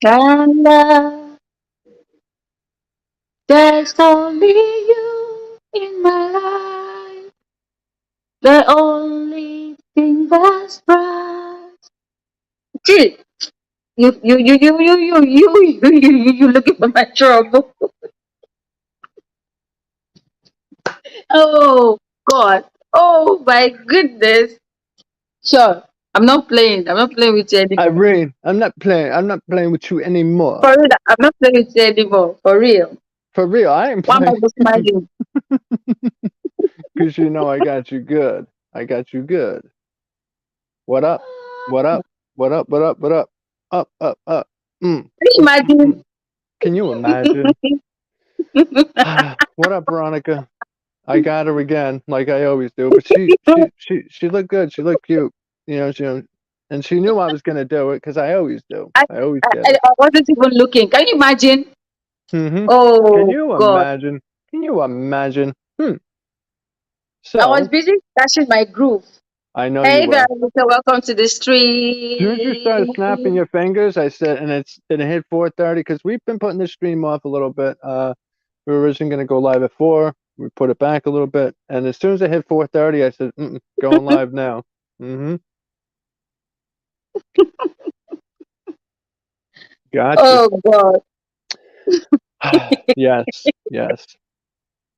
And there's only you in my life, the only thing that's bright. Gee, you looking for my trouble. Oh God. Oh my goodness. Sure. I'm not playing with you anymore. Irene, I'm not playing. I'm not playing with you anymore. For real, I'm not playing with you anymore. For real. For real, I ain't Why am I playing. just smiling? Because you know I got you good. I got you good. What up? What up? What up? What up? What up? Up, up, up. Mm, Can you mm. imagine? Can you imagine? What up, Veronica? I got her again, like I always do. But she looked good. She looked cute. And she knew I was gonna do it because I always do. I, I always I, get I it. wasn't even looking. Can you imagine? Hmm. Can Oh you God. imagine? Can you imagine? I was So busy catching my groove. I know you Hey were. Veronica, welcome to the As soon as you street. started snapping your fingers, I said, and it hit 4:30 because we've been putting the stream off a little bit. We were originally going to go live at 4. We put it back a little bit, and as soon as it hit 4:30, I said, "Going live now." Mm-hmm. Gotcha. Oh God. Yes, yes.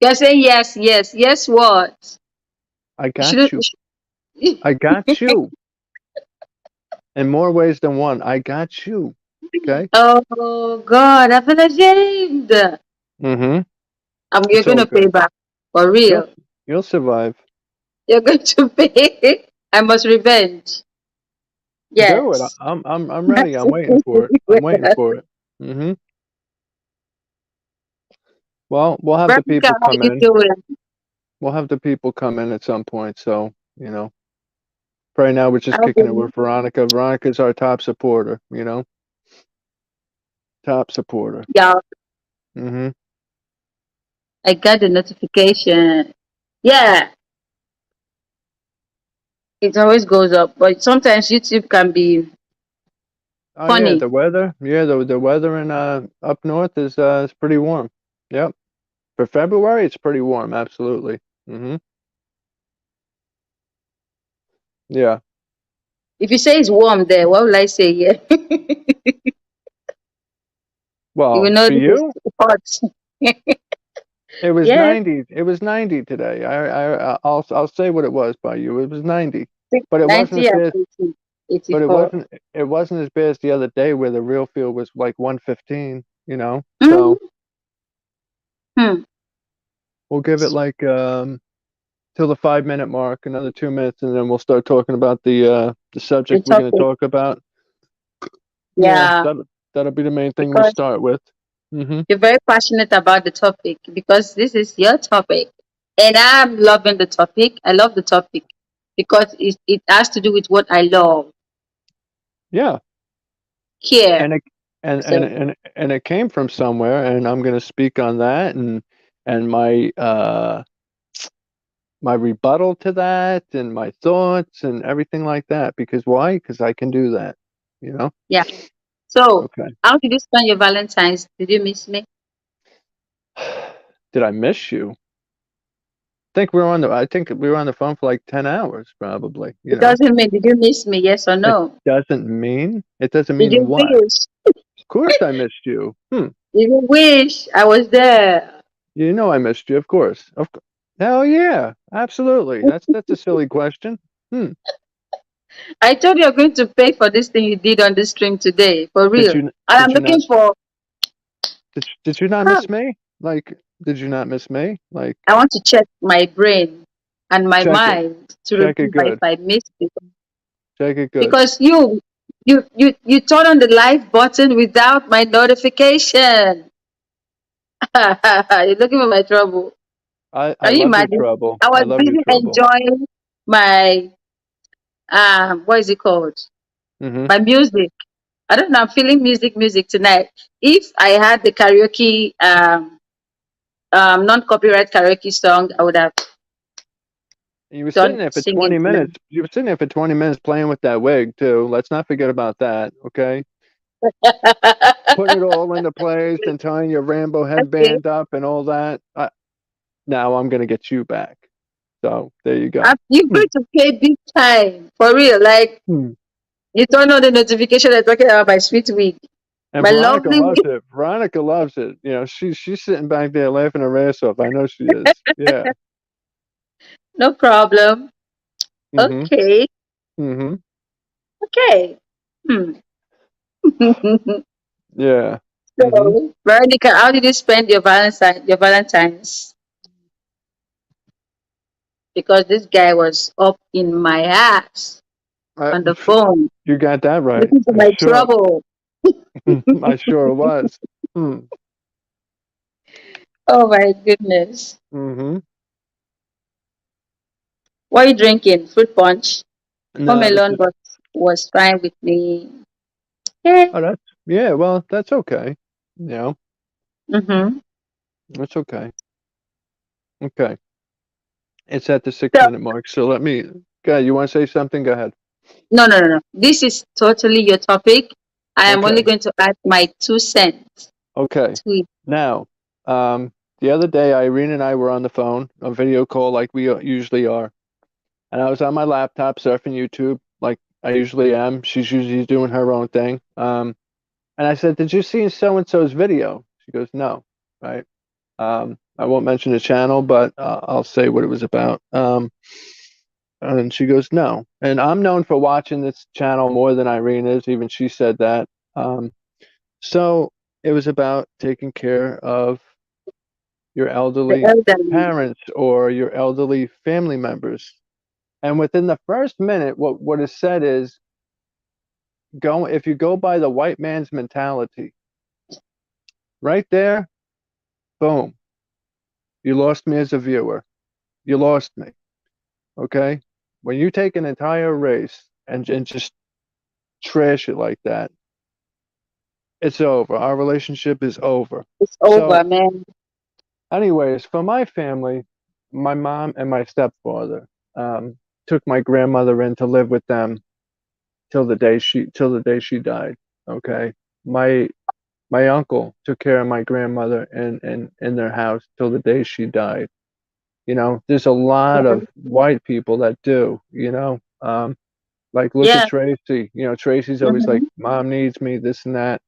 You're saying yes, yes, yes. What? I You got shouldn't. you. I got you in more ways than one. I got you. Okay. Oh God, I feel ashamed. Mm-hmm. You're It's all gonna pay good. back for You'll real. you'll survive. You're going to pay. I must revenge. Do it. Yes. I'm ready. I'm waiting for it. I'm waiting for it. Mm-hmm. Well, we'll have the Veronica, people how come you in. doing? We'll have the people come in at some point. So, you know, right now we're just How kicking it you? with Veronica. Veronica's our top supporter, top supporter. Yeah, Hmm. I got the notification. Yeah, it always goes up, but sometimes YouTube can be Oh yeah, funny. the weather. Yeah, the weather in up north is pretty warm. Yep. For February, it's pretty warm. Absolutely. Hmm. Yeah. If you say it's warm there, what will I say? Yeah, you will Well, know for this is you, hot. it was Yeah, 90. It was 90 today. I'll say what it was by you. It was 90, but it wasn't 90 as and bad. 80, But 84. it wasn't as bad as the other day where the real feel was like 115, Mm-hmm. So Hmm. we'll give it like till the 5 minute mark, another 2 minutes, and then we'll start talking about the The subject we're going to topic. talk about. Yeah, Yeah, that'll be the main thing we'll because start with. Hmm. you're very passionate about the topic because this is your topic. And I'm loving the topic. I love the topic because it has to do with what I love Yeah, here. and it So, and it came from somewhere, and I'm going to speak on that and my rebuttal to that and my thoughts and everything like that. Because why? Because I can do that. You know. yeah. So, Okay. how did you spend your Valentine's? Did you miss me? Did I miss you? I think we were on the phone for like 10 hours probably, It doesn't mean, did you miss me? Yes or It no? doesn't Did mean you what? wish? Of course I missed you. Did you wish I was there? You know I missed you, of course. Hell yeah. Absolutely. That's a silly question. Hmm. I told you you're going to pay for this thing you did on the stream today, for Did real. you And I'm did you not looking for, did you not huh, miss me? Like did you not miss me? Like I want to check my brain and my check it. mind to Check it remember if good. I missed it. Check it good. Because you turn on the live button without my notification. You're looking for my trouble. I Can you love your imagine? trouble. I I was love your busy trouble. enjoying my what is it called? Mhm. My music. I don't know. I'm feeling music tonight. If I had the karaoke non-copyright karaoke song, I would have You were sitting done there for singing 20 tonight. minutes. You were sitting there for 20 minutes playing with that wig too. Let's not forget about that, okay? putting it all into place and tying your Rambo Okay. headband up and all that. Now I'm gonna get you back. So there you go. You're Hmm, going to pay big time for real. Like hmm. you turn on the notification and talking about my sweet wig, And my Veronica lovely loves wig. it. Veronica loves it. You know, she's sitting back there laughing her ass off. I know she is. Yeah. No problem. Mm-hmm. Okay. Mm-hmm. Okay. Hmm. Yeah. Mm-hmm. So, Veronica, how did you spend your Valentine's? Because this guy was up in my ass I, on the phone, you got that right. looking for I my sure. trouble. I sure was. Hmm. Oh my goodness. Mm-hmm. What are you drinking? Fruit punch. Home No, this alone is. was fine with me. Yeah. Oh, that's yeah. Well, that's okay. You know, Mm-hmm. that's okay. Okay. It's at the six So minute mark. So let me. Go ahead. You want to say something? Go ahead. no, no, no, no. This is totally your topic. I am only Okay. going to add my 2 cents Okay. to it. Now, the other day, Irene and I were on the phone, a video call like we usually are, and I was on my laptop surfing YouTube like I usually am. She's usually doing her own thing. And I said, "Did you see so and so's video?" She goes, "No." Right. I won't mention the channel, but I'll say what it was about. And she goes, "No." And I'm known for watching this channel more than Irene is. Even she said that. Um, so it was about taking care of your The elderly elderly. parents or your elderly family members. And within the first minute, what is said is go if you go by the white man's mentality, right there, boom, you lost me as a viewer. You lost me. Okay? When you take an entire race and just trash it like that, it's over. Our relationship is over. It's So, over, man. anyways, for my family, my mom and my stepfather um, took my grandmother in to live with them till the day she died. Okay, my my uncle took care of my grandmother in their house till the day she died. You know, there's a lot Yeah. of white people that do. Like look at Yeah. Tracy. You know, Tracy's always like, Hmm. "Mom needs me," this and that.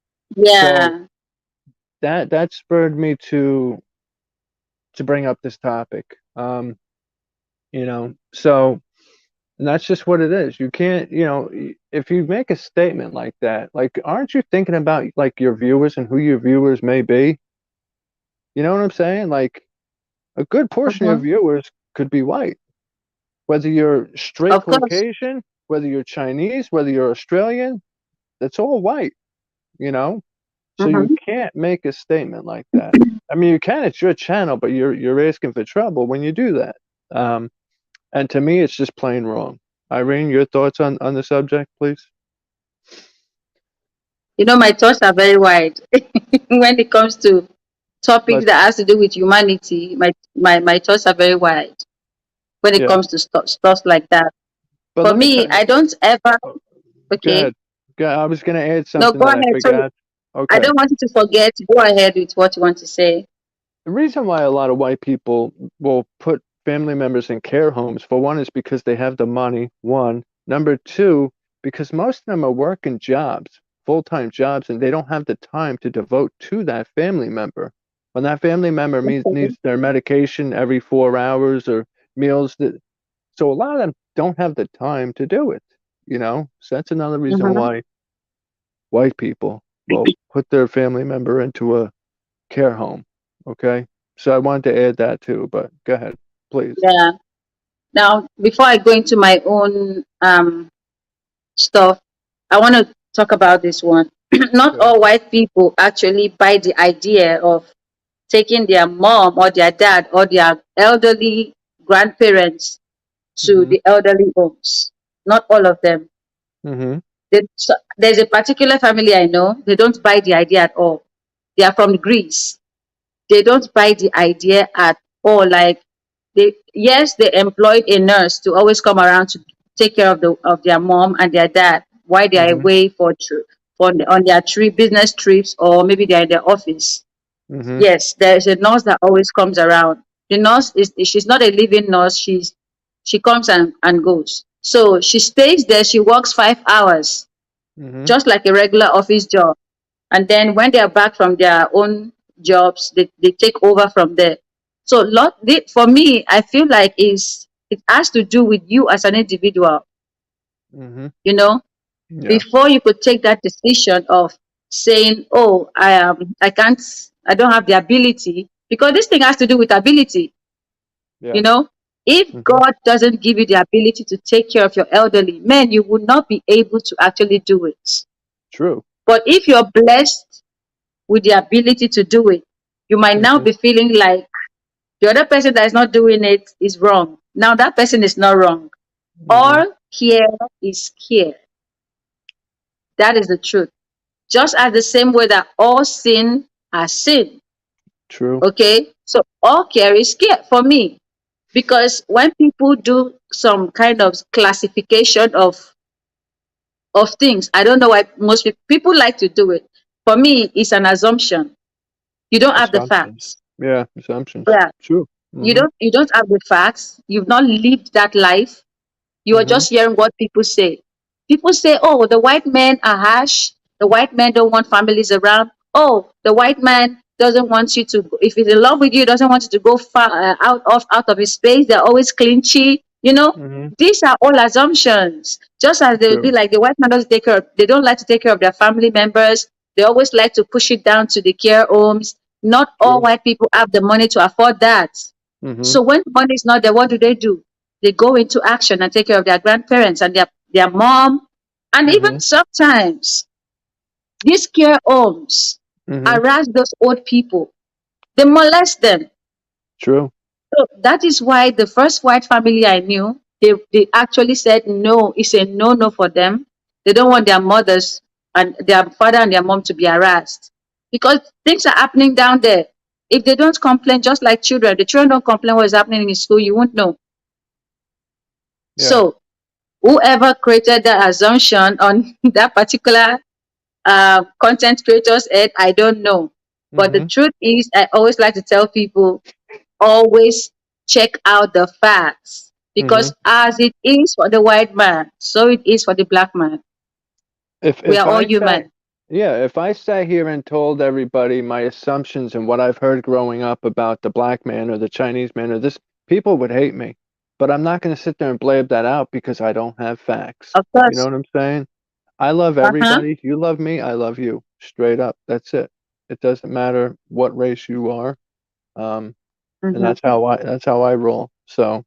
So Yeah. that spurred me to bring up this topic. So and that's just what it is. You can't, if you make a statement like that, like, aren't you thinking about like your viewers and who your viewers may be? You know what I'm saying? Like, a good portion of Hmm. your viewers could be white, whether you're straight Of course. Caucasian, whether you're Chinese, whether you're Australian, that's all white, you know? So you Hmm. can't make a statement like that. I mean, you can, it's your channel, but you're asking for trouble when you do that. Um, and to me, it's just plain wrong. Irene, your thoughts on the subject, please? You know, my thoughts are very wide when it comes to topics Let's, that has to do with humanity. My thoughts are very wide when it yeah. comes to stuff like that. But For let me me, tell you, I don't ever. oh, go Okay. ahead. I was going to add No, something go that I ahead. Sorry, forgot. I Okay. don't want you to forget. Go ahead with what you want to say. The reason why a lot of white people will put family members in care homes, for one, is because they have the money, one. Number two, because most of them are working jobs, full-time jobs, and they don't have the time to devote to that family member. When that family member needs their medication every 4 hours or meals, so a lot of them don't have the time to do it, So that's another reason Hmm. why white people will put their family member into a care home. Okay. So I wanted to add that too, but go ahead, please. Yeah. Now, before I go into my own stuff, I want to talk about this one. Not Good. all white people actually buy the idea of taking their mom or their dad or their elderly grandparents to Mm-hmm. the elderly homes. Not all of them. Mm-hmm. There's a particular family I know, they don't buy the idea at all. They are from Greece. They don't buy the idea at all. Like, yes, they employed a nurse to always come around to take care of their mom and their dad while they are Mm-hmm. away on their business trips, or maybe they're in their office. Mm-hmm. Yes, there's a nurse that always comes around. The nurse she's not a living nurse. She comes and goes. So she stays there. She works 5 hours, Mm-hmm. just like a regular office job. And then when they are back from their own jobs, they take over from there. So for me, I feel like it has to do with you as an individual. Mm-hmm. You know, Yeah. before you could take that decision of saying, "Oh, I can't, I don't have the ability," because this thing has to do with ability. Yeah. You know, if Mm-hmm. God doesn't give you the ability to take care of your elderly, man, you would not be able to actually do it. True. But if you're blessed with the ability to do it, you might now Mm-hmm. be feeling like the other person that is not doing it is wrong. Now that person is not wrong. Mm-hmm. All here is here. That is the truth. Just as the same way that all sin are sin. True. Okay? So all care is care for me. Because when people do some kind of classification of things, I don't know why most people like to do it. For me, it's an assumption. You don't have the Assumptions. facts. Yeah. Assumptions. Yeah. True. You Mm-hmm. don't have the facts. You've not lived that life. You are Mm-hmm. just hearing what people say. People say, "Oh, the white men are harsh. The white men don't want families around. Oh, the white man doesn't want you to. If he's in love with you, doesn't want you to go far out of his space. They're always clinchy. You know, Mm-hmm. these are all assumptions. Just as they would be True. like the white man doesn't take care. They don't like to take care of their family members. They always like to push it down to the care homes. Not all True. white people have the money to afford that. Mm-hmm. So when money is not there, what do? They go into action and take care of their grandparents and their mom. And Mm-hmm. even sometimes these care homes Mm-hmm. harass those old people. They molest them. True. So that is why the first white family I knew, they actually said no. It's a no for them. They don't want their mothers and their father and their mom to be harassed because things are happening down there. If they don't complain, just like children, the children don't complain what is happening in school, you won't know. Yeah. So whoever created that assumption on that particular content creator's head, I don't know. But the Mm-hmm. truth is, I always like to tell people, always check out the facts. Mm-hmm. Because as it is for the white man, so it is for the black man. If We are if all I say human. Yeah, if I sat here and told everybody my assumptions and what I've heard growing up about the black man or the Chinese man or this, people would hate me. But I'm not going to sit there and blab that out because I don't have facts. Of You know course. what I'm saying? I love Uh-huh. everybody. You love me, I love you. Straight up. That's it. It doesn't matter what race you are. And Mm-hmm. that's how I roll. So,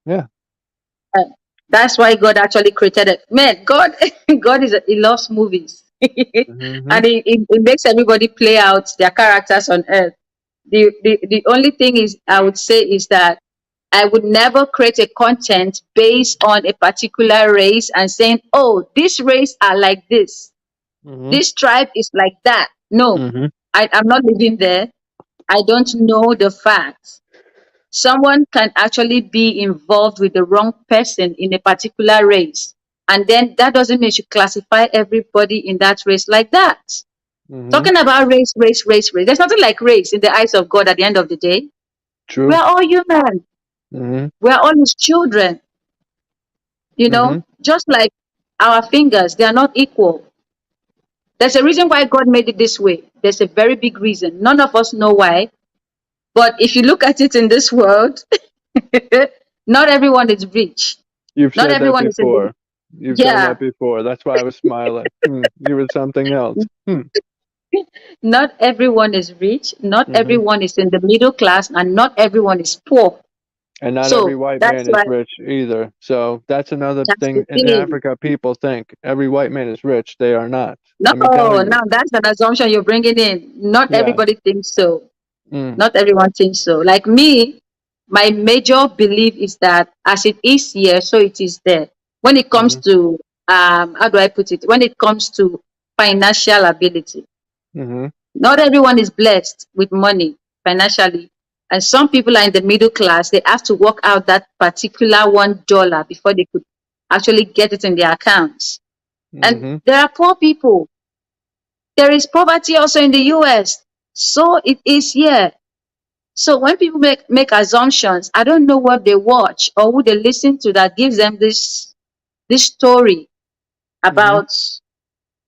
yeah. That's why God actually created it. Man, God, He loves movies, Hmm. and he makes everybody play out their characters on earth. The only thing is, I would say, is that I would never create a content based on a particular race and saying, "Oh, this race are like Hmm. this tribe is like that." No, Hmm. I'm not living there. I don't know the facts. Someone can actually be involved with the wrong person in a particular race. And then that doesn't mean you should classify everybody in that race like that. Hmm. Talking about race. There's nothing like race in the eyes of God at the end of the day. We True. are all human. Hmm. We are all His children. Hmm. Just like our fingers, they are not equal. There's a reason why God made it this way. There's a very big reason. None of us know why. But if you look at it in this world, not everyone is rich. You've Not said that everyone is in the before. You've done Yeah, that before. That's why I was smiling. You were something else. not everyone is rich, not Hmm. everyone is in the middle class, and not everyone is poor. And not every So white that's man is why rich either. So that's another that's the thing in thing. Africa. People think every white man is rich. They are not. No, Let me tell you. now that's an assumption you're bringing in. Not Yes. everybody thinks so. Mm, Not everyone thinks so. Like me, my major belief is that as it is here, so it is there. When it comes mm-hmm, to how do I put it? When it comes to financial ability, mm-hmm, not everyone is blessed with money financially. And some people are in the middle class. They have to work out that particular $1 before they could actually get it in their accounts. And Mhm. there are poor people. There is poverty also in the US. So it is here. So when people make assumptions, I don't know what they watch or who they listen to that gives them this story Mhm. about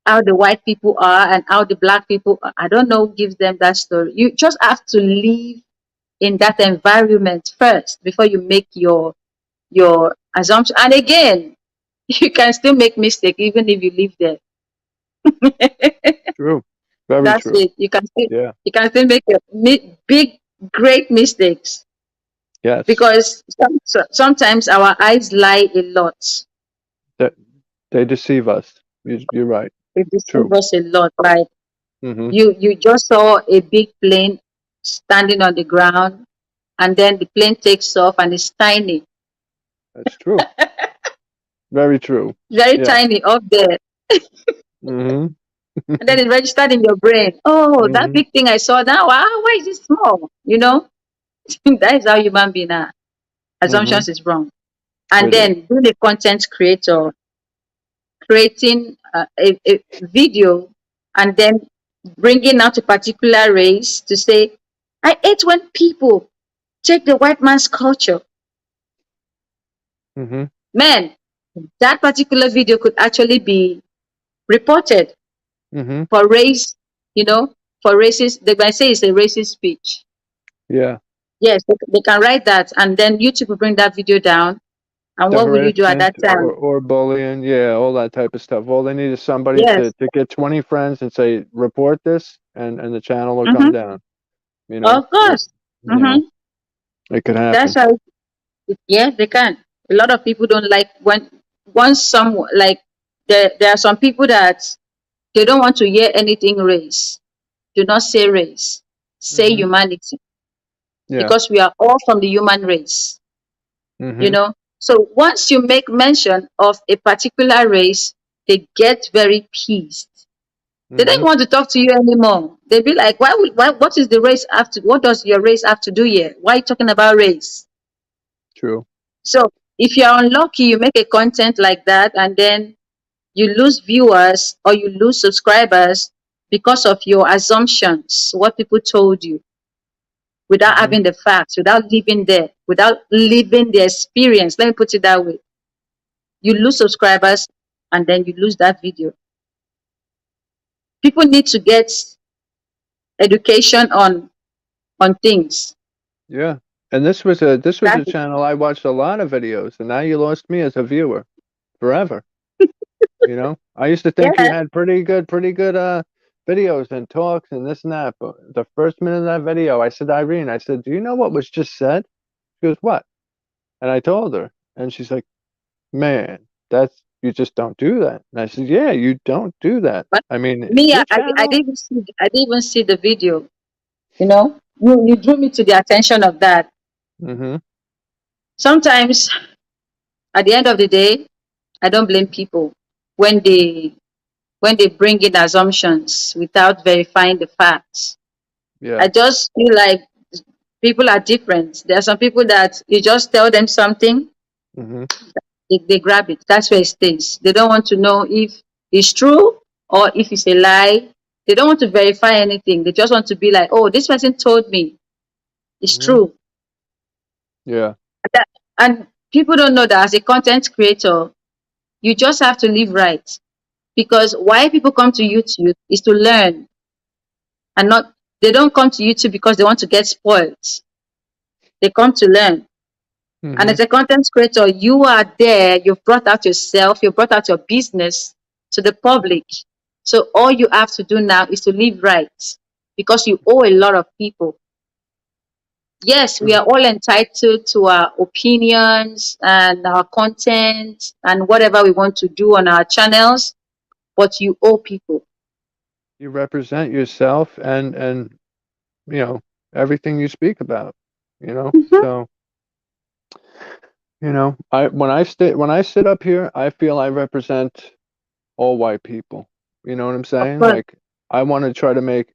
how the white people are and how the black people are. I don't know who gives them that story. You just have to live in that environment first before you make your assumption. And again, you can still make mistake even if you live there. True. Very That's true. it. Yeah. You can still make big great mistakes Yes. because sometimes our eyes lie a lot. That they deceive us. You're right. They deceive True. us a lot. Like Mhm. you just saw a big plane standing on the ground, and then the plane takes off and it's tiny, That's true. Very true. very Yeah. tiny up there, Mhm. and then it registered in your brain. Oh, that Mhm. big thing I saw now. Wow, why is it small? You know, that is how human being are. Mhm. Assumptions is wrong. And It is. then being a content creator, creating a video, and then bringing out a particular race to say, I hate when people take the white man's culture. Mhm. Man, that particular video could actually be reported Mhm. for race, you know, for racist. They might say it's a racist speech. Yeah. Yes, they can write that, and then YouTube will bring that video down. And The what will you do at harassment that time? or bullying, yeah, all that type of stuff. All they need is somebody Yes. to get 20 friends and say report this, and the channel will come Mm-hmm. down. You know, Of course. you know, Mm-hmm. it could That's happen. how. Yeah, they can. A lot of people don't like when once some like there are some people that they don't want to hear anything race. Do not say race. Say Mhm. humanity Yeah. because we are all from the human race. You Mhm. know. So once you make mention of a particular race, they get very pissed. They don't Mhm. want to talk to you anymore. They be like, why what is the race have to what does your race have to do here? Why are you talking about race? True. So if you're unlucky, you make a content like that and then you lose viewers or you lose subscribers because of your assumptions, what people told you, without Mhm. having the facts, without living there, without living the experience. Let me put it that way. You lose subscribers and then you lose that video. People need to get education on things. Yeah. And this was a That channel I watched a lot of videos, and now you lost me as a viewer forever. You know, I used to think you yeah. had pretty good videos and talks and this and that. But the first minute of that video, I said, Irene, I said, do you know what was just said? She goes, what? And I told her, and she's like, man, that's you just don't do that. And I said, yeah, you don't do that. But I mean, me, your I channel. I didn't even see the video. You know, you drew me to the attention of that. Mm-hmm. Sometimes at the end of the day, I don't blame people when they bring in assumptions without verifying the facts. I Yeah. just feel like people are different. There are some people that you just tell them something, Mm-hmm. they grab it. That's where it stays. They don't want to know if it's true or if it's a lie. They don't want to verify anything. They just want to be like, oh, this person told me it's Mm-hmm. true. Yeah. That- And people don't know that as a content creator, you just have to live right. Because why people come to YouTube is to learn and not, they don't come to YouTube because they want to get spoiled. They come to learn. And Mm-hmm. as a content creator, you are there, you've brought out yourself, you've brought out your business to the public. So all you have to do now is to live right because you owe a lot of people. Yes, we True. are all entitled to our opinions and our content and whatever we want to do on our channels, but you owe people. You represent yourself and you know everything you speak about. You know, Mhm. so I when I sit up here, I feel I represent all white people. You know what I'm Of saying? course. Like I want to try to make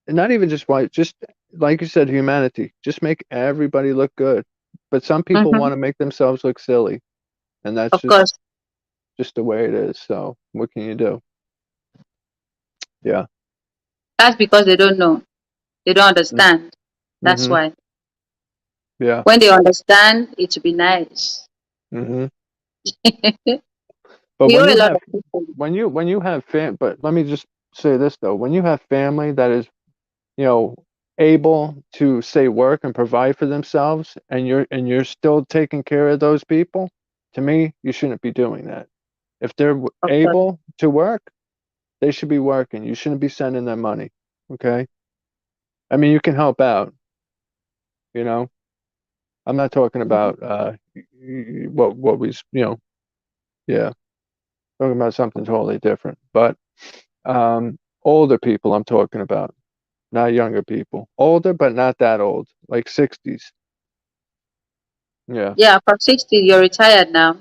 not even just white, just like you said, humanity. Just make everybody look good. But some people Mhm. want to make themselves look silly, and that's Of just course. just the way it is. So what can you do? Yeah. That's because they don't know. They don't understand. That's Mm-hmm. why. Yeah. When they understand, it will be nice. Mm-hmm. But We when owe a you lot have of people. but let me just say this though, when you have family that is, you know, able to say work and provide for themselves, and you're still taking care of those people, to me, you shouldn't be doing that. If they're Of course. able to work, they should be working. You shouldn't be sending them money. Okay? I mean, you can help out, you know. I'm not talking Mhm. about what we, yeah, talking about something totally different. But older people I'm talking about, not younger people. Older, but not that old, like 60s. Yeah. Yeah, from 60, you're retired now.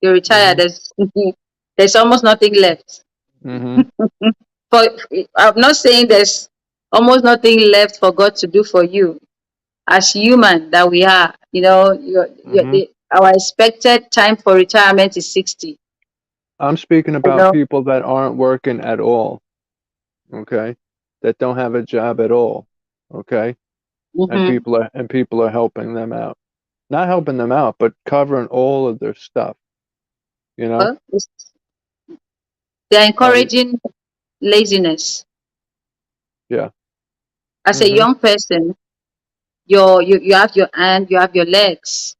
You're retired. Mhm. There's almost nothing left. Mhm. For I'm not saying there's almost nothing left for God to do for you as human that we are. Mhm. Our expected time for retirement is 60. I'm speaking You about know. people that aren't working at all, okay? That don't have a job at all, okay? Hmm. And people are helping them out. Not helping them out, but covering all of their stuff, you know? Well, they're Uh, encouraging laziness. yeah. As a Mhm. young person, you have your hand, you have your legs.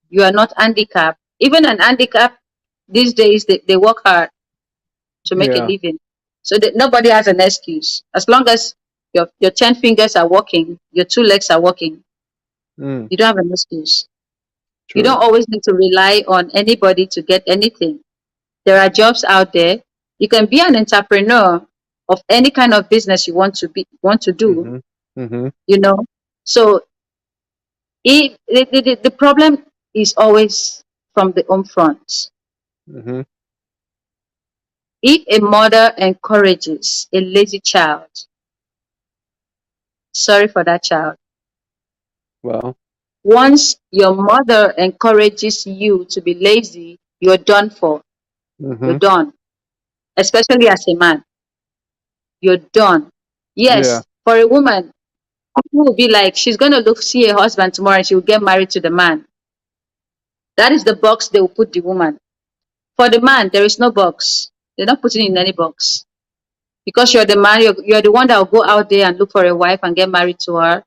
You are not handicapped. Even an handicap these days, they work hard to make a Yeah. living. So that nobody has an excuse. As long as your 10 fingers are working, your two legs are working, Mm, you don't have an excuse. You true. don't always need to rely on anybody to get anything. There are jobs out there. You can be an entrepreneur of any kind of business you want to do, Mhm. Mhm. you know. So the problem is always from the home front. Mhm. If a mother encourages a lazy child, sorry for that child. Well. Once your mother encourages you to be lazy, you're done for. You're Mhm. done. Especially as a man, you're done. Yeah. Yes, for a woman, people will be like, she's going to look see a husband tomorrow and she will get married to the man. That is the box they will put the woman. For the man, there is no box. They're not putting in any box. Because you're the man, you're the one that will go out there and look for a wife and get married to her.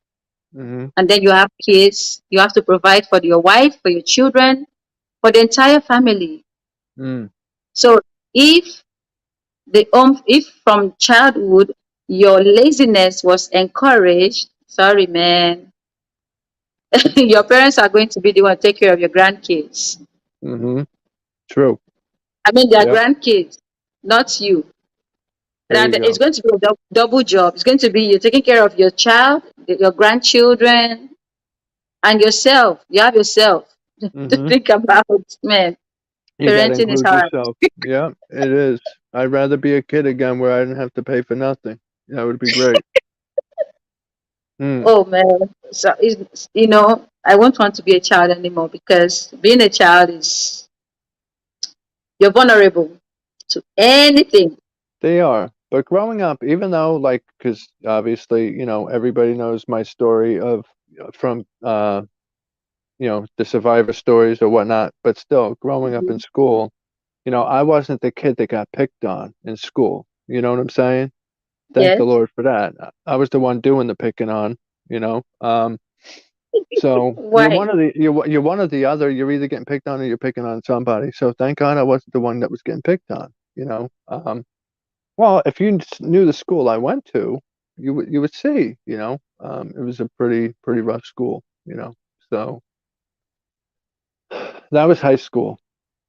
Mhm. And then you have kids. You have to provide for your wife, for your children, for the entire family. Mm. So if if from childhood your laziness was encouraged, sorry man, your parents are going to be the one to take care of your grandkids. Mhm. True. I mean their Yep. grandkids, not you. There And you it's go. going to be a double job. It's going to be you taking care of your child, your grandchildren, and yourself. You have yourself to Mhm. think about, man. You got to Parenting is include hard. yourself. Yeah, it is. I'd rather be a kid again where I didn't have to pay for nothing. That would be great. Mm. Oh man. So I won't want to be a child anymore because being a child is you're vulnerable to anything. They are. But growing up, even though, like, because obviously, everybody knows my story of from the survivor stories or whatnot, but still, growing up in Mhm. school, I wasn't the kid that got picked on in school. You know what I'm saying? Thank the Yes. Lord for that. I was the one doing the picking on, you know. So you're Why? one of the you're one or the other. You're either getting picked on or you're picking on somebody. So thank God I wasn't the one that was getting picked on, you know. Well, if you knew the school I went to, you would see, it was a pretty rough school, So that was high school,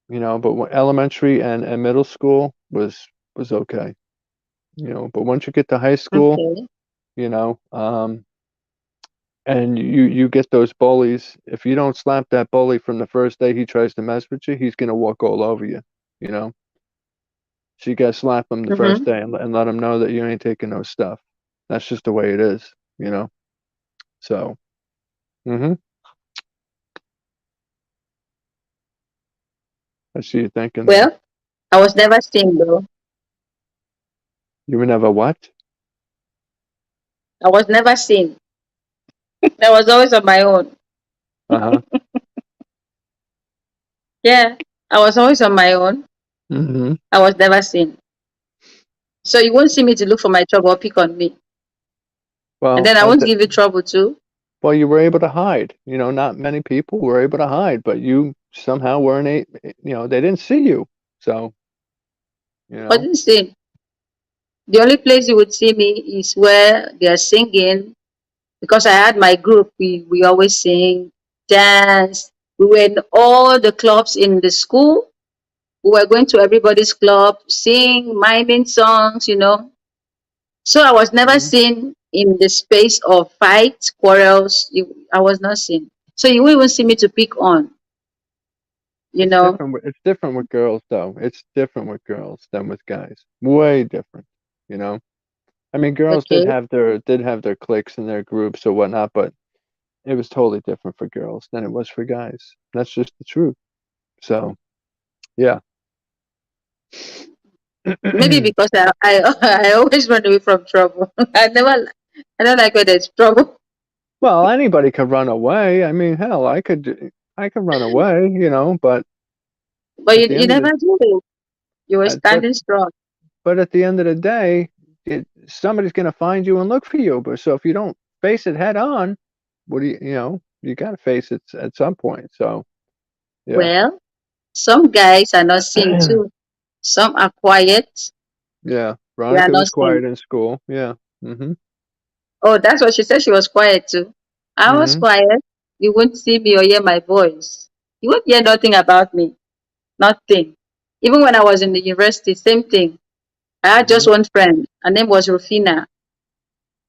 but elementary and middle school was okay, But once you get to high school, Okay. you know, and you get those bullies. If you don't slap that bully from the first day he tries to mess with you, he's gonna walk all over you, you know. So you gotta slap him the first Mm-hmm. day and let him know that you ain't taking no stuff. That's just the way it is, So, hmm I see you thinking there. Well, I was never seen though. You were never what? I was never seen. I was always on my own. Uh-huh. Yeah, I was always on my own. Mm-hmm. I was never seen. So you won't see me to look for my trouble or pick on me. And Well, then I won't give you trouble too. well, you were able to hide. Not many people were able to hide, but you somehow weren't they didn't see you. So, you But know. listen, the only place you would see me is where they're singing because I had my group. We always sing, dance. We were in all the clubs in the school. We were going to everybody's club, sing, miming songs. So I was never Mhm. seen in the space of fights, quarrels. I was not seen. So you won't even see me to pick on, you It's know. different. It's different with girls, though. It's different with girls than with guys. Way different. You know. I mean, girls Okay. did have their cliques and their groups or whatnot, but it was totally different for girls than it was for guys. That's just the truth. So, yeah. Maybe because I always run away from trouble. I don't like when there's trouble. Well, anybody could run away. I mean, hell, I could run away, but But at you, the you end of never the do. You were uh, but standing strong. but at the end of the day, somebody's gonna find you and look for you. But so if you don't face it head on, what do you got to face it at some point. So yeah, Well, some guys are not seen too. Some are quiet. yeah. They are Veronica not was quiet seen. in school. Yeah. Mhm. Oh, that's what she said. She was quiet too. I was Mhm. quiet. You won't see me or hear my voice. You won't hear nothing about me. Nothing. Even when I was in the university, same thing. I had just Mhm. one friend. Her name was Rufina.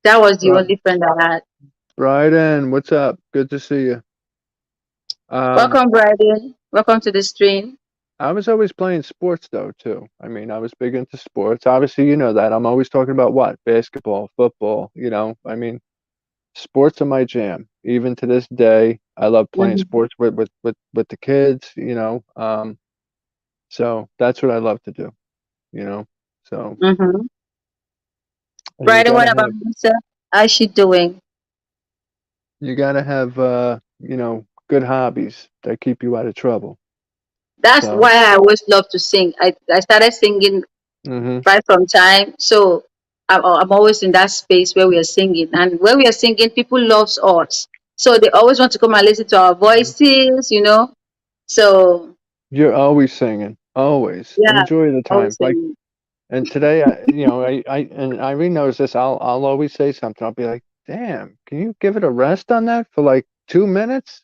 That was the Right. only friend I had. Bryden, what's up? Good to see you. Um, Welcome, Bryden. Welcome to the stream. I was always playing sports though too. I mean, I was big into sports. Obviously, you know that. I'm always talking about what? Basketball, football, I mean, sports are my jam. Even to this day, I love playing Mm-hmm. sports with the kids. So that's what I love to do, you know. So Mm-hmm. and Bryden, what about Lisa? How's she doing? you gotta have good hobbies that keep you out of trouble. That's So, why I always love to sing. I started singing mhm. right from time. So I'm always in that space where we are singing. And when we are singing, people loves us. So they always want to come and listen to our voices. So You're always singing, always. yeah, Enjoy the time. always Like, singing. and today, and Irene knows this. I'll always say something. I'll be like, "Damn, can you give it a rest on that for like 2 minutes?"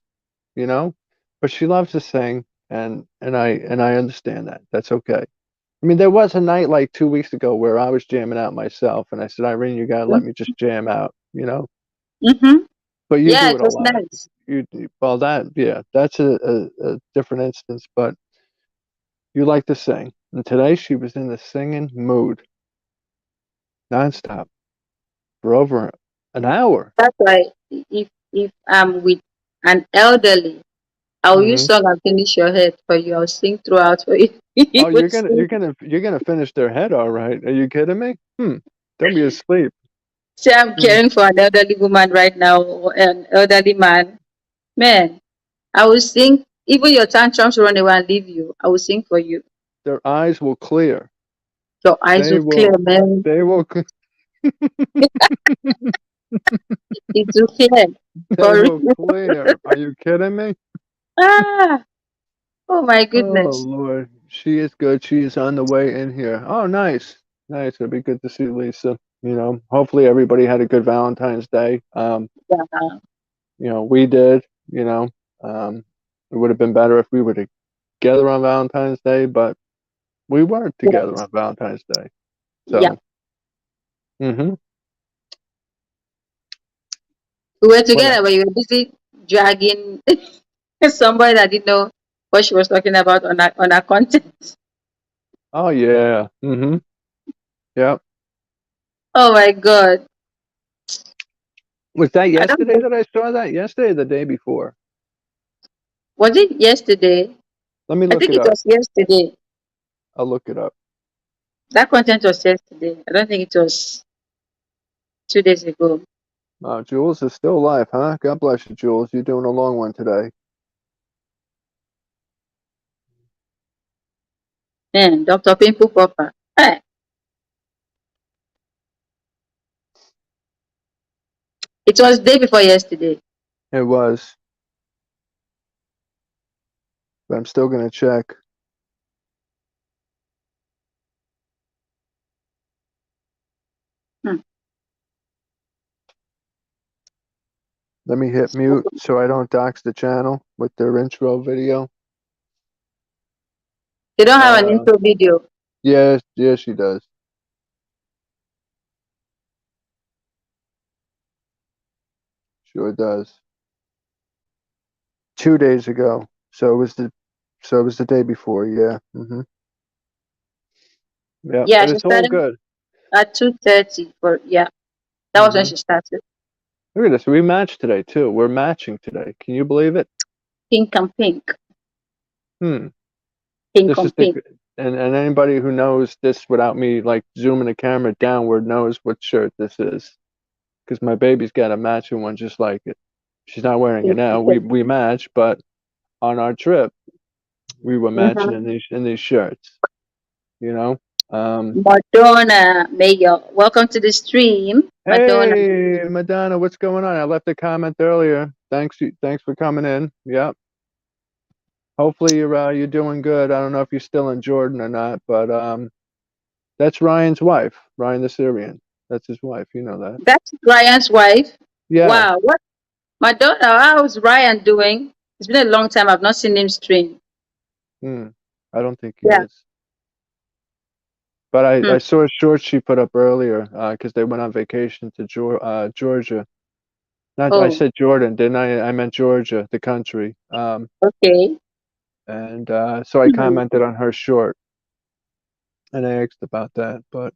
You know. But she loves to sing, and I understand that. That's okay. I mean, there was a night like 2 weeks ago where I was jamming out myself, and I said, Irene, you gotta let me just jam out. Mm-hmm. But you Yeah, do it it a was lot. nice. Well, yeah, that's a different instance, but you like to sing. And today she was in the singing mood, nonstop, for over an hour. That's why if I'm with an elderly, I'll use Hmm. song and finish your head for you. I'll sing throughout for you. You Oh, would you're gonna sing. you're gonna you're gonna finish their head, all right? Are you kidding me? Don't be asleep. Say I'm Hmm. caring for an elderly woman right now or an elderly man. Man, I will sing. Even your tantrums run away and leave you. I will sing for you. Their eyes will clear. Your eyes They will clear, will. man. They will. It will clear. They For will real. clear. Are you kidding me? Ah, oh my Oh goodness. Lord, she is good. She is on the way in here. Oh, nice, nice. It'll be good to see Lisa. Hopefully everybody had a good Valentine's Day. Yeah, We did. You know, it would have been better if we were together on Valentine's Day, but we weren't together yes. on Valentine's Day. Yeah. So, hmm We were what together, else? but you were busy dragging somebody that didn't know what she was talking about on her content. Oh yeah. Yep. Oh my God. Was that I don't yesterday know. that I saw that? Yesterday or the day before? Was it yesterday? Let me I look think it it up. was yesterday. I'll look it up. That content was yesterday. I don't think it was 2 days ago. Jules is still alive, huh? God bless you, Jules. You're doing a long one today. Man, Dr. Pimple Popper. Hey, it was day before yesterday. It was. But I'm still gonna check. Hmm. Let me hit mute so I don't dox the channel with their intro video. They don't have an intro video. Yes, she does. Sure does. 2 days ago. So it was the day before, yeah. Yeah, Yeah, but she it's all started good. at 2:30. That was when she started. Look at this. We matched today too. We're matching today. Can you believe it? Pink and pink. Hmm. Pink This is and pink. and anybody who knows this without me like zooming the camera downward knows what shirt this is. Because my baby's got a matching one just like it. She's not wearing it Pink now. and We pink. we match, but on our trip we were matching Mm-hmm. in these shirts. You know? Madonna Mayor. Welcome to the stream. Madonna. Hey Madonna, what's going on? I left a comment earlier. Thanks for coming in. Yep. Hopefully you're doing good. I don't know if you're still in Jordan or not, but that's Ryan's wife, Ryan the Syrian. That's his wife. You know that. That's Ryan's wife. Yeah. Wow. What Madonna, how's Ryan doing? It's been a long time. I've not seen him stream. I don't think he Yeah. is. But I Hmm. saw a short she put up earlier because they went on vacation to Georgia. Not I Oh, said Jordan, didn't I? I meant Georgia, the country. okay. And so I Hmm. commented on her short and I asked about that. But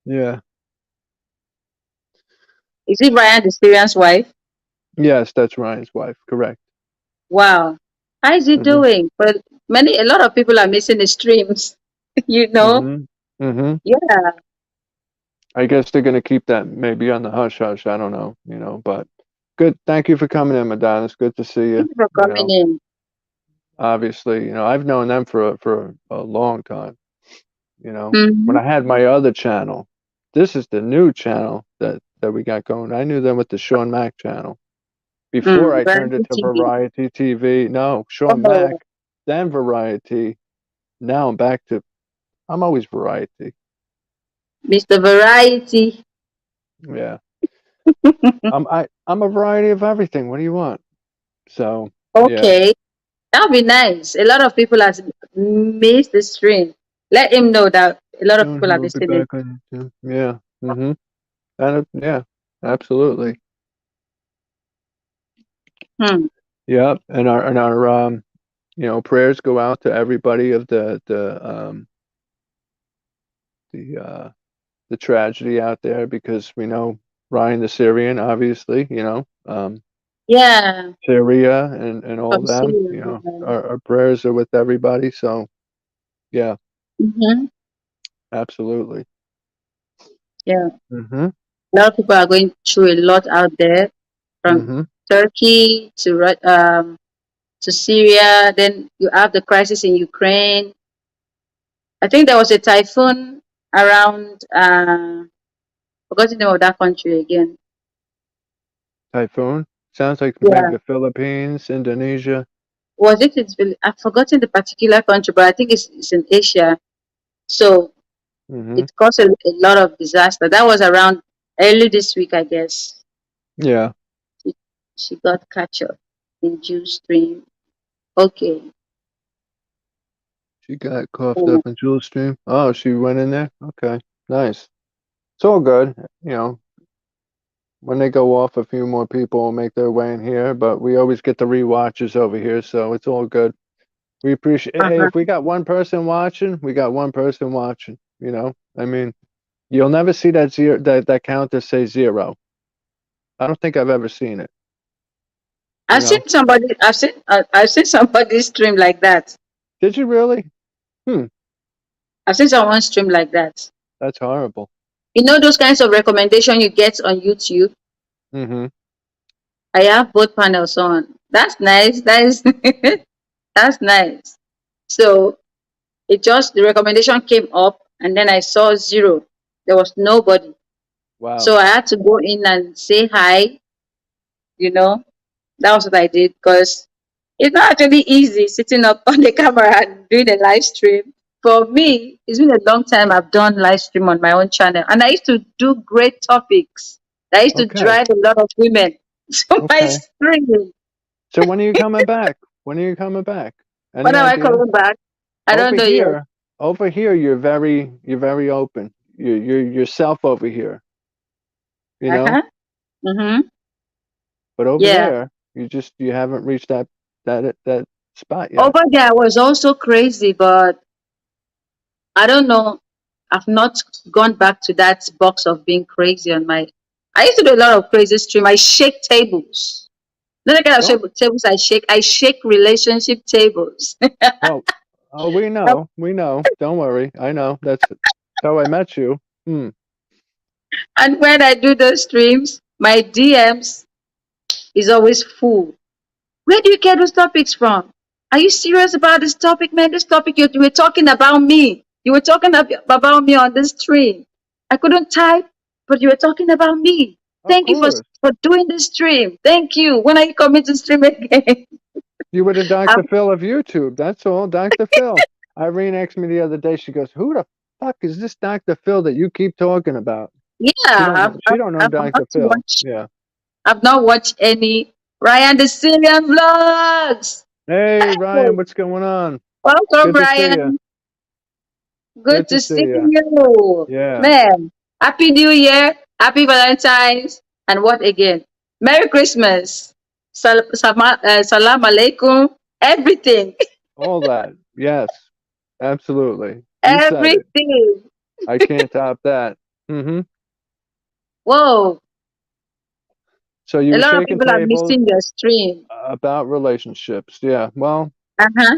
yeah, Is it Ryan the Syrian's wife? yes, that's Ryan's wife. Correct. Wow. How is he hmm doing? Well, a lot of people are missing the streams. you know? hmm hmm Yeah. I guess they're gonna keep that maybe on the hush hush. I don't know, but good. Thank you for coming in, Madonna. It's good to see you. Thank you for coming in. Obviously, I've known them for a long time. When Mm-hmm. I had my other channel, this is the new channel that we got going. I knew them with the Sean Mack channel before I turned Variety it to TV. Variety TV. No, Sean Mack, Oh, then Variety. Now I'm always Variety. Mr. Variety. Yeah. I'm a variety of everything. What do you want? So yeah. Okay. That would be nice. A lot of people have missed the stream. Let him know that a lot of Soon people he are will be missing it. back on YouTube. Yeah. And yeah, absolutely. Hmm. Yep. And our prayers go out to everybody of the tragedy out there because we know Ryan the Syrian, obviously, Yeah. Syria and all From them, Syria. our prayers are with everybody. So yeah, Mm-hmm. absolutely. Yeah. hmm A lot of people are going through a lot out there, from hmm Turkey to Syria. Then you have the crisis in Ukraine. I think there was a typhoon around. Forgot the name of that country again. Typhoon. Sounds like maybe Yeah. the Philippines, Indonesia. Was it? I've forgotten the particular country, but I think it's in Asia. So hmm it caused a lot of disaster. That was around early this week, I guess. Yeah. She, she got captured in Jew stream. Okay. She got coughed Mm. up in Jewel Stream. Oh, she went in there? Okay. Nice. It's all good. When they go off, a few more people will make their way in here, but we always get the rewatches over here, so it's all good. We appreciate, hey, Uh-huh. if we got one person watching, we got one person watching, I mean, you'll never see that counter say 0. I don't think I've ever seen it, you I've know? seen somebody. I've seen somebody stream like that. Did you really? Hmm. I've seen someone stream like that. That's horrible. You know those kinds of recommendation you get on YouTube? Mm-hmm. I have both panels on. That's nice. That is that's nice. So it just the recommendation came up and then I saw zero. There was nobody. Wow. So I had to go in and say hi, you know. That was what I did because it's not actually easy sitting up on the camera and doing a live stream. For me, it's been a long time I've done live stream on my own channel. And I used to do great topics. I used to Okay. drive a lot of women to my Okay. stream. So when are you coming back? When are you coming back? When Any am I idea? coming back? I don't know yet. Over here, you're very open. You're yourself over here, you know. Uh-huh. Mm-hmm. But over Yeah. there, you haven't reached that spot yet. Over there was also crazy, but I don't know. I've not gone back to that box of being crazy on my. I used to do a lot of crazy stream. I shake tables. Not the kind of Don't. tables I shake. I shake relationship tables. Oh, oh, we know, we know. Don't worry. I know. That's how I met you. Hmm. And when I do those streams, my DMs is always full. Where do you get those topics from? Are you serious about this topic, man? This topic you were talking about me. You were talking about me on this stream. I couldn't type, but you were talking about me. Of Thank you course. for doing this stream. Thank you. When are you coming to stream again? You were the Um, Dr. Phil of YouTube. That's all, Dr. Phil. Irene asked me the other day. She goes, "Who the fuck is this Dr. Phil that you keep talking about?" yeah, She don't know. She don't know I've Dr. not Phil. watched. Yeah. I've not watched any Ryan the Syrian vlogs. Hey, Oh, Ryan, what's going on? welcome, Good to see you. Ryan. Good Good to to see see you. you. Yeah. Man, Happy New Year, Happy Valentine's, and what again? Merry Christmas. Salam alaikum. Everything. All that. Yes. Absolutely. You said it. Everything. I can't top that. Mm-hmm. Whoa. So you A were lot of shaking people are tables missing your stream. about relationships. Yeah. Uh-huh.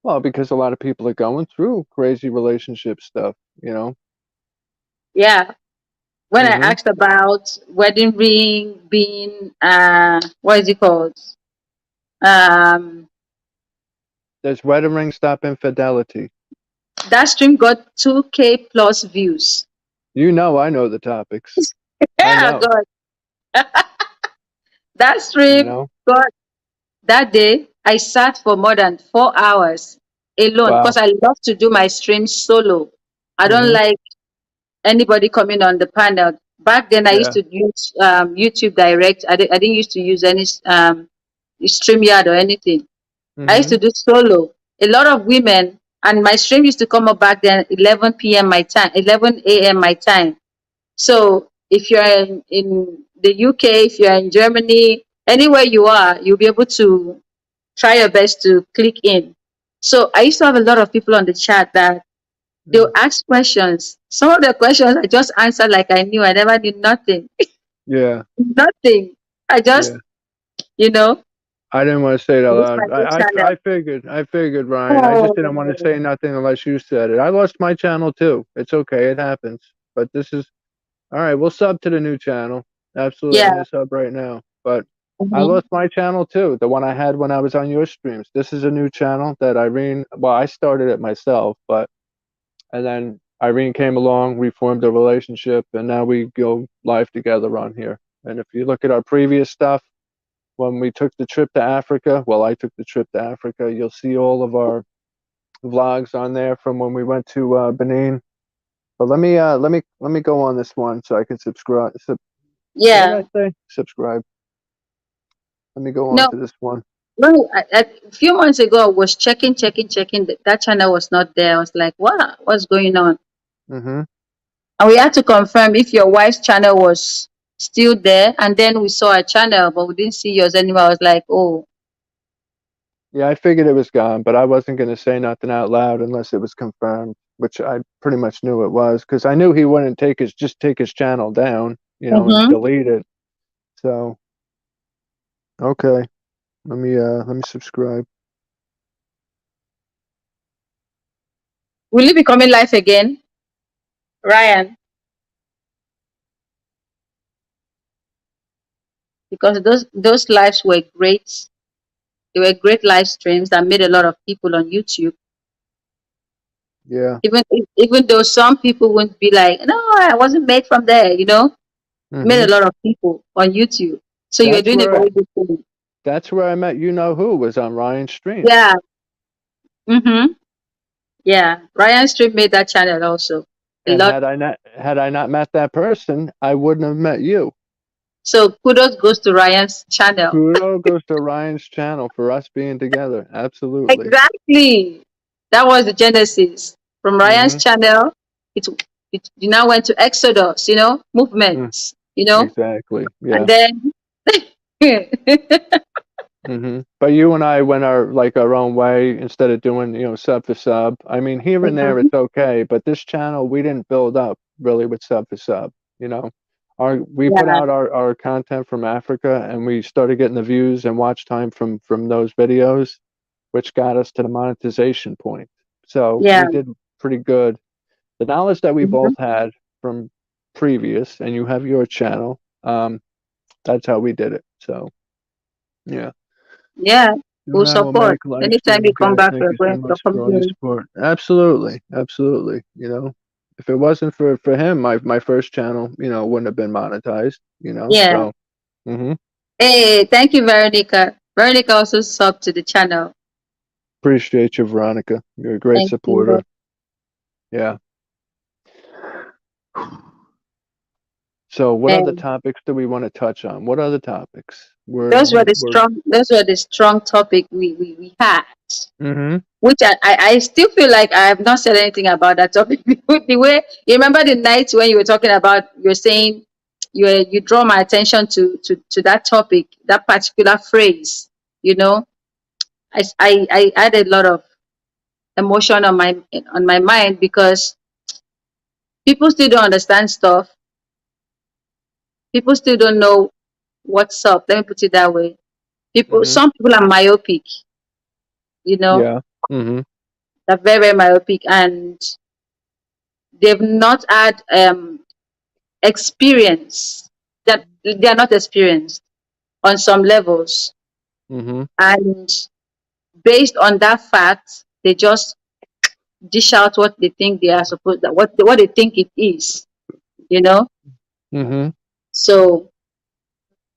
Well, because a lot of people are going through crazy relationship stuff, you know. Yeah. When I Mm-hmm. asked about wedding ring being what is it called? Um There's wedding ring stop infidelity. that stream got 2K plus views. You know I know the topics. I Yeah, know, God. That you stream know. got that day I sat for more than 4 hours alone because Wow. I love to do my streams solo. I don't Mm-hmm. like anybody coming on the panel. Back then I used Yeah. to use YouTube Direct. I didn't used to use any StreamYard or anything. I used Mm-hmm. to do solo. A lot of women, and my stream used to come up back then 11 p.m. my time, 11 a.m. my time. So if you're in the UK, if you're in Germany, anywhere you are, you'll be able to try your best to click in. So I used to have a lot of people on the chat that they'll ask questions. Some of the questions I just answered like I knew. I never knew nothing. Yeah. Nothing. I just, Yeah. you know, I didn't want to say it out this is my loud. new channel. I figured, Ryan. I just didn't want to Oh, say nothing unless you said it. I lost my channel too. It's okay. It happens. But this is all right. We'll sub to the new channel. Absolutely. I'm yeah. gonna sub right now. But I Mhm. lost my channel too. The one I had when I was on your streams. This is a new channel that Irene. Well, I started it myself, but and then Irene came along. We formed a relationship, and now we go live together on here. And if you look at our previous stuff, when we took the trip to Africa, well, I took the trip to Africa. You'll see all of our vlogs on there from when we went to Benin. But let me go on this one so I can subscribe. What did I Yeah. say? Subscribe. Let me go on No, to this one. no, a few months ago, I was checking. That channel was not there. I was like, what? What's going on? Mm-hmm. And we had to confirm if your wife's channel was still there. And then we saw a channel, but we didn't see yours anymore. I was like, oh, Yeah, I figured it was gone, but I wasn't going to say nothing out loud unless it was confirmed, which I pretty much knew it was because I knew he wouldn't take his channel down, you know, and mm-hmm. delete it. So, okay, let me subscribe. Will you be coming live again, Ryan? Because those lives were great. They were great live streams that made a lot of people on YouTube. Yeah. Even though some people wouldn't be like, no, I wasn't made from there, made Hmm. a lot of people on YouTube. So you're That's doing a where very good thing. that's where I met who was on Ryan's stream. Yeah. Mm-hmm. Yeah. Ryan Stream made that channel also. A And lot. had I not met that person, I wouldn't have met you. So kudos goes to Ryan's channel. Kudo goes to Ryan's channel for us being together. Absolutely. Exactly. That was the genesis. From Ryan's Hmm. channel, it it now went to Exodus, movements, Exactly. and Yeah. then But you and I went our own way instead of doing, sub for sub. I mean, here and there Mhm. it's okay, but this channel we didn't build up really with sub for sub. You know, we put Yeah, out our content from Africa, and we started getting the views and watch time from those videos, which got us to the monetization point. So yeah. we did pretty good. The knowledge that we Mhm. both had from previous, and you have your channel, that's how we did it. So yeah. Yeah, You we'll and I will support. make live Anytime you streams, come guys. back, Thank we're you so going to much for all your continue. support. Absolutely, absolutely. If it wasn't for him, my first channel, wouldn't have been monetized. Yeah. So hmm Hey, thank you, Veronica. Veronica also subbed to the channel. appreciate you, Veronica. You're a great Thank you. supporter. Yeah. So, what other And topics do we want to touch on? What other topics? those were the strong topic we had. Hmm. Which I still feel like I have not said anything about that topic. The way you remember the night when you were talking about, you're saying you draw my attention to that topic, that particular phrase. You know, I had a lot of emotion on my mind because people still don't understand stuff. People still don't know what's up. Let me put it that way. Hmm. Some people are myopic. You know, Yeah. Hmm. they're very very myopic, and they've not had experience, that they are not experienced on some levels, Hmm. and based on that fact they just dish out what they think they are supposed, that what they think it is, you know Hmm. so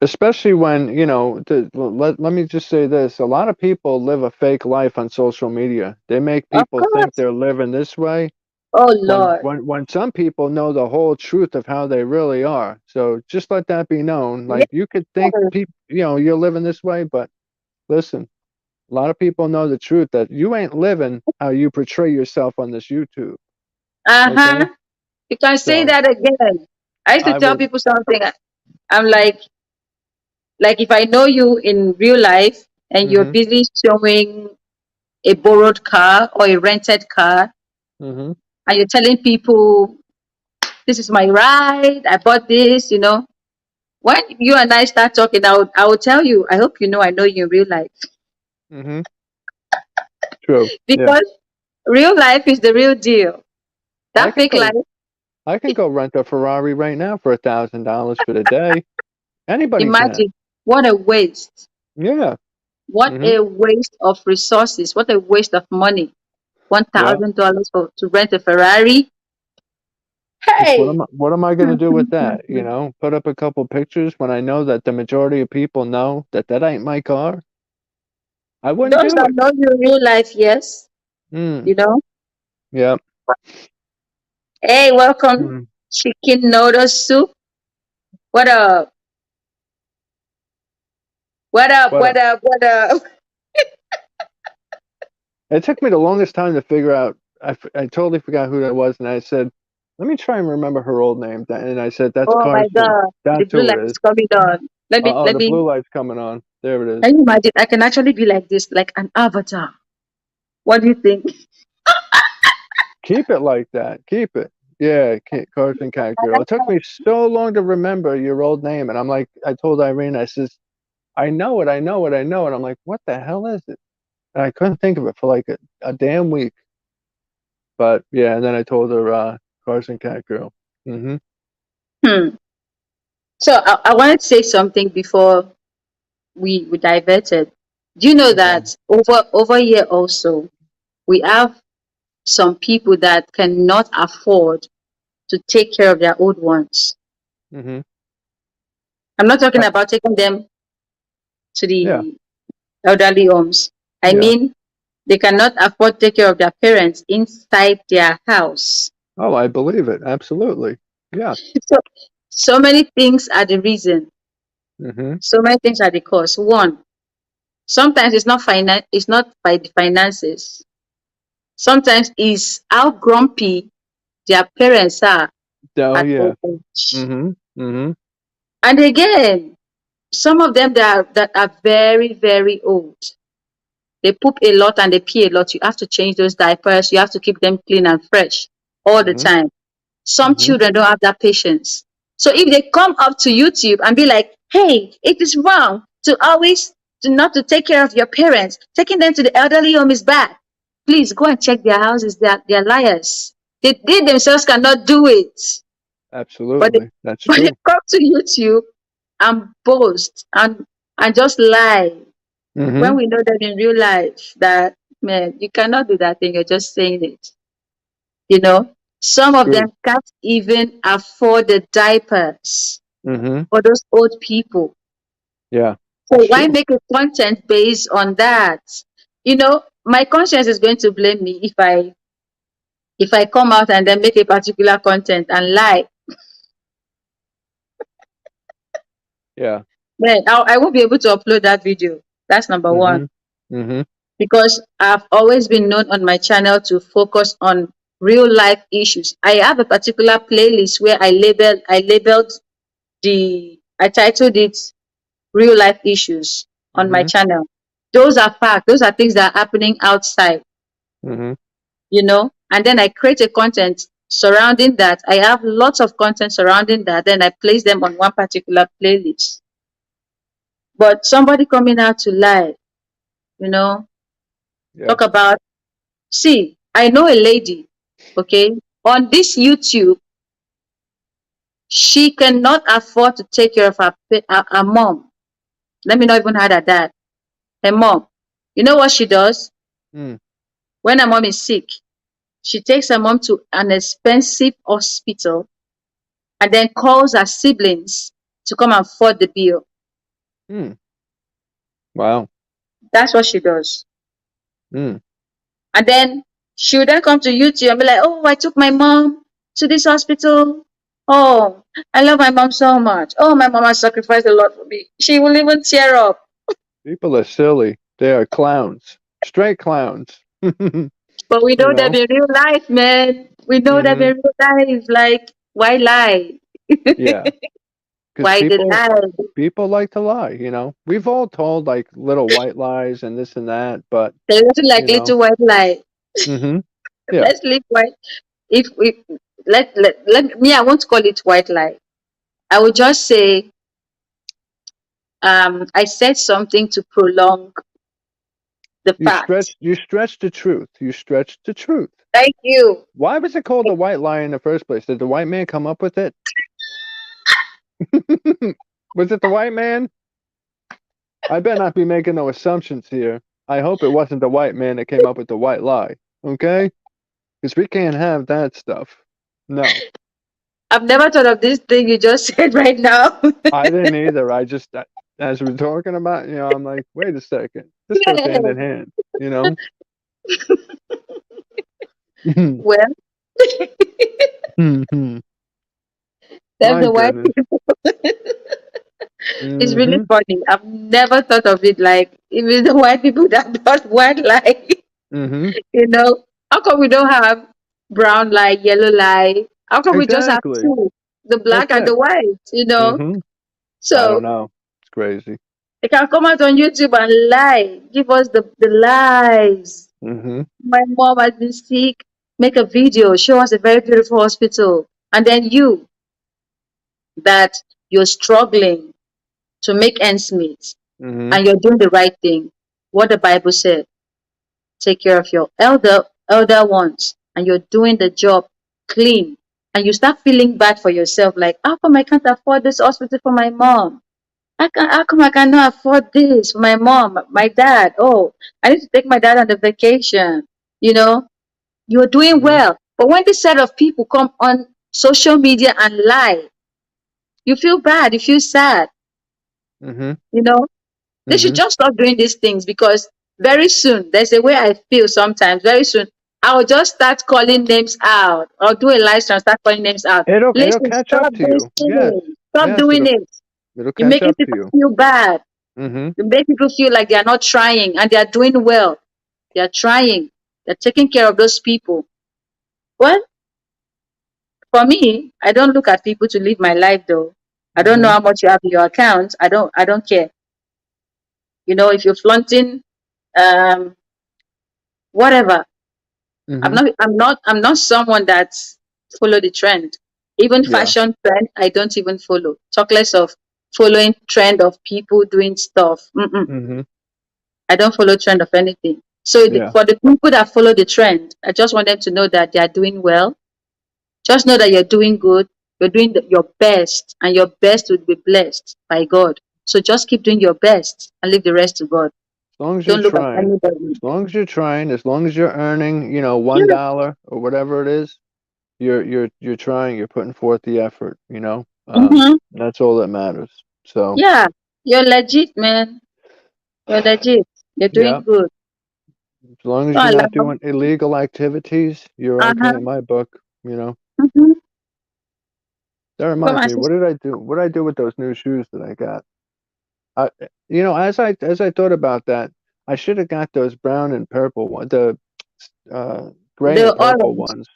Especially when, let me just say this. A lot of people live a fake life on social media. They make of people think course. they're living this way Oh when Lord. some people know the whole truth of how they really are. So just let that be known. Yeah. Like you could think people, you're living this way, but listen, a lot of people know the truth that you ain't living how you portray yourself on this YouTube. Okay? Uh-huh. You can say So that again. I used to I tell would, people something. I'm like if I know you in real life and you're mm-hmm, busy showing a borrowed car or a rented car, mm-hmm, and you're telling people, this is my ride, I bought this. When you and I start talking, I will tell you, I hope you know I know you in real life. mm-hmm. True. Yeah. Because real life is the real deal. I That can fake life, go I can go rent a Ferrari right now for $1,000 for the day. Anybody can. imagine what a waste. Yeah. What Hmm. a waste of resources. What a waste of money. Yeah. $1,000 to rent a Ferrari. What Hey! am I going to do with that? Put up a couple pictures when I know that the majority of people know that that ain't my car. I wouldn't Those do that it. know you in real life, yes. Mm. You know. Yeah. Hey, welcome. Mm. Chicken noodle soup. What up? What up? What What up? up? What up? It took me the longest time to figure out. I totally forgot who that was, and I said, "Let me try and remember her old name." And I said, "That's Oh my Carson. God. The That's blue who light it is." is coming on. Let me, Oh, let the me, blue light's coming on. There it is. can you imagine? I can actually be like this, like an avatar. What do you think? Keep it like that. Keep it. Yeah, Carson Cat Girl. It took me so long to remember your old name, and I'm like, I told Irene, I says, I know it, I know it, I know it. I'm like, what the hell is it? And I couldn't think of it for like a damn week. But yeah, and then I told her Carson Cat Girl. Hmm. So I wanted to say something before we diverted. Do you know Okay. that over here also we have some people that cannot afford to take care of their old ones? Mhm. I'm not talking about taking them to Yeah. the elderly homes. I Yeah. mean, they cannot afford to take care of their parents inside their house. Oh, I believe it. Absolutely. Yeah. So, so many things are the reason. Mhm. So many things are the cause. One, sometimes it's not by the finances. Sometimes it's how grumpy their parents are Oh at yeah. old age. Mhm. Mhm. And again, some of them that are very, very old. They poop a lot and they pee a lot. You have to change those diapers. You have to keep them clean and fresh all the Mhm. time. Some Mhm. children don't have that patience. So if they come up to YouTube and be like, hey, it is wrong to always to not to take care of your parents, taking them to the elderly home is bad. Please go and check their houses. They're liars. They themselves cannot do it. But they, Absolutely. That's but they true. come to YouTube and boast and just lie when Mhm. we know that in real life that man, you cannot do that thing, you're just saying it. You know, some It's of them true. can't even afford the diapers Mhm. for those old people. Yeah. So It's why true. make a content based on that? My conscience is going to blame me if I come out and then make a particular content and lie. Yeah. Then I won't be able to upload that video. That's number one. Mhm. Mhm. Because I've always been known on my channel to focus on real life issues. I have a particular playlist where I titled it real life issues on my Mhm. channel. Those are facts, those are things that are happening outside, Mhm. and then I create a content surrounding that. I have lots of content surrounding that, then I place them on one particular playlist. But somebody coming out to lie, you know, Yeah. talk about See, I know a lady, okay, on this YouTube, she cannot afford to take care of her mom. Let me not even add at that. Her mom. You know what she does? Mm. When her mom is sick, she takes her mom to an expensive hospital and then calls her siblings to come and afford the bill. Mm. Wow. That's what she does. Mm. And then she would then come to YouTube and be like, oh, I took my mom to this hospital. Oh, I love my mom so much. Oh, my mom has sacrificed a lot for me. She will even tear up. People are silly. They are clowns. Straight clowns. you But we know that know? in real life, man. We know that Mhm. in real life, like, why lie? Yeah. Because Why the lie? people like to lie, We've all told like little white lies and this and that, but There's nothing like you know. little white lie. Mhm. Yeah. Let's leave white. If we let me, I won't call it white lie. I would just say, I said something to prolong the fact. You stretch the truth. You stretch the truth. Thank you. Why was it called the white lie in the first place? Did the white man come up with it? Was it the white man? I better not be making no assumptions here. I hope it wasn't the white man that came up with the white lie. Okay? Because we can't have that stuff. No. I've never thought of this thing you just said right now. I didn't either. As we're talking about, I'm like, wait a second. This goes Yeah. hand in hand, you know? Well, Mhm. that's My the white goodness. people. It's really Hmm. funny. I've never thought of it like if it's the white people that brought white lie. Hmm. How come we don't have brown lie, yellow lie? How come we just have Exactly. two, the black That's and it. the white? Hmm. I don't So know. It's crazy. they can come out on YouTube and lie, give us the lies. Hmm. My mom has been sick. Make a video, show us a very beautiful hospital, and then that you're struggling to make ends meet Hmm. and you're doing the right thing. What the Bible said, take care of your elder ones and you're doing the job clean, and you start feeling bad for yourself, like, how come I can't afford this hospital for my mom? How come I cannot afford this for my mom, my dad? Oh, I need to take my dad on the vacation. You know, you're doing Mhm. well. But when this set of people come on social media and lie, you feel bad, you feel sad, Mhm. you know. They should Mhm. just stop doing these things, because very soon, there's a way I feel sometimes, very soon, I'll just start calling names out, or do a live stream, start calling names out. It'll Listen, catch stop up to this you. Yes. thing. Stop Yes. doing it. It'll You're catch making up to people you. feel bad. Mhm. You make people feel like they are not trying and they are doing well. They are trying. They're taking care of those people. Well, for me, I don't look at people to live my life though. I don't know Mhm. how much you have in your account. I don't care. You know, if you're flaunting um whatever. Mhm. I'm not someone that's follow the trend. Even Yeah. fashion trend, I don't even follow. Talk less of following trend of people doing stuff. Mm-mm. Mhm. I don't follow trend of anything. So Yeah. for the people that follow the trend, I just want them to know that they are doing well. Just know that you're doing good. You're doing your best, and your best will be blessed by God. So just keep doing your best and leave the rest to God. As long as you're Don't look at trying. anybody. As long as you're trying. As long as you're earning, Yeah. $1 or whatever it is, you're trying. You're putting forth the effort. Hmm. That's all that matters. So Yeah. You're legit, man. You're legit. You're yeah. doing good. As long as So you're I not love. doing illegal activities, you're okay Uh-huh. in my book. Hmm. That Come reminds on, me. Sis. What did I do? What did I do with those new shoes that I got? I, as I thought about that, I should have got those brown and purple one, the uh, gray The and purple orange. ones.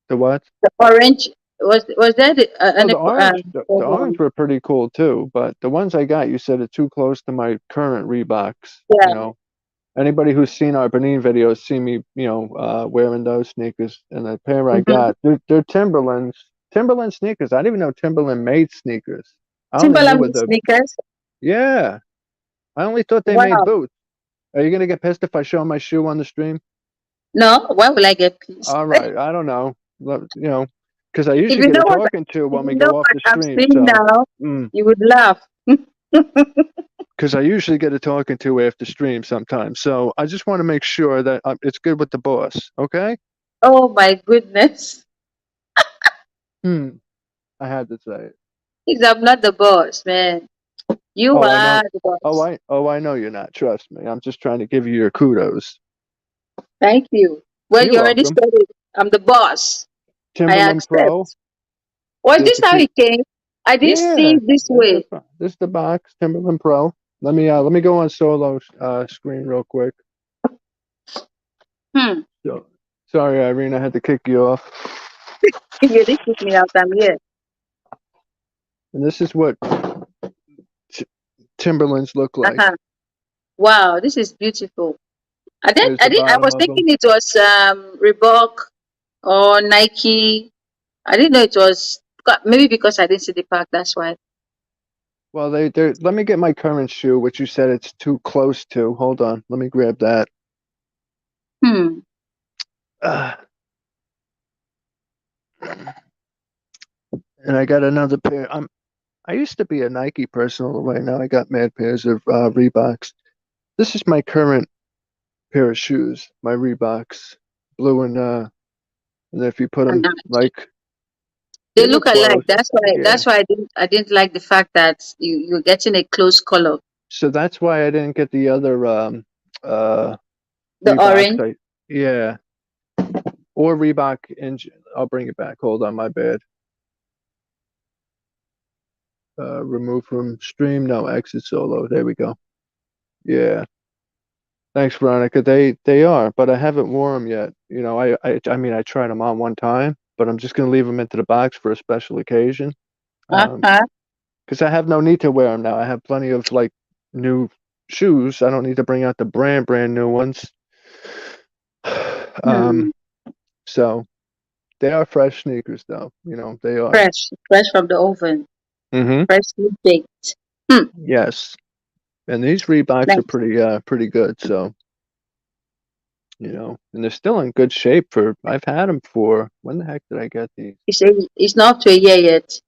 The what? The orange. Was that Oh, an the orange. The orange one? were pretty cool too, but the ones I got, you said are too close to my current Reeboks. Yeah. Anybody who's seen our Benin videos see me, wearing those sneakers. And the pair I Hmm. got, they're Timberlands. Timberland sneakers. I didn't even know Timberland made sneakers. I only knew Timberland what the sneakers. yeah. I only thought they made Wow. boots. Are you gonna get pissed if I show my shoe on the stream? No, why will I get pissed? All right, I don't know. Because I If usually you get know a what, talking to if when we you know go off what the I'm stream. seeing So, now, mm, you would laugh. because I usually get a talking to after stream sometimes. So I just want to make sure that it's good with the boss. Okay? Oh my goodness. Hmm. I had to say it. Because I'm not the boss, man. You Oh, I are know. the boss. I know you're not. Trust me. I'm just trying to give you your kudos. Thank you. Well, You're you already welcome. said it. I'm the boss. I Timberland Pro. accept. Was Just this to how keep. it came? I didn't see Yeah. it this way. This is the box. Timberland Pro. Let me go on solo screen real quick. Hmm. So, sorry, Irene, I had to kick you off. You didn't kick me out. I'm here. And this is what Timberlands look like. Uh-huh. Wow, this is beautiful. There's I the didn't, I bottom was of them. thinking it was Reebok or Nike. I didn't know it was, maybe because I didn't see the pack, that's why. Well, they let me get my current shoe, which you said it's too close to. Hold on, let me grab that. Hmm. Uh, and I got another pair. I used to be a Nike person all the way. Now I got mad pairs of Reeboks. This is my current pair of shoes, my Reeboks, blue and if you put And them like they they look look alike. close, That's why. yeah. That's why I didn't like the fact that you're getting a close color. So that's why I didn't get the other uh The Reeboks. orange. Yeah, or Reebok engine. I'll bring it back. Hold on, my bad. Remove from stream. No, exit solo. There we go. Yeah. Thanks, Veronica. They are, but I haven't worn them yet. I tried them on one time, but I'm just gonna leave them into the box for a special occasion. Uh-huh. Because I have no need to wear them now. I have plenty of like new shoes. I don't need to bring out the brand new ones. Hmm. Um, so they are fresh sneakers, though. They are. Fresh from the oven, Mm-hmm. freshly baked. Hmm. Yes. And these Reeboks are Nice. pretty good. So and they're still in good shape for. I've had them for when the heck did I get these? You say it's not up to a year yet.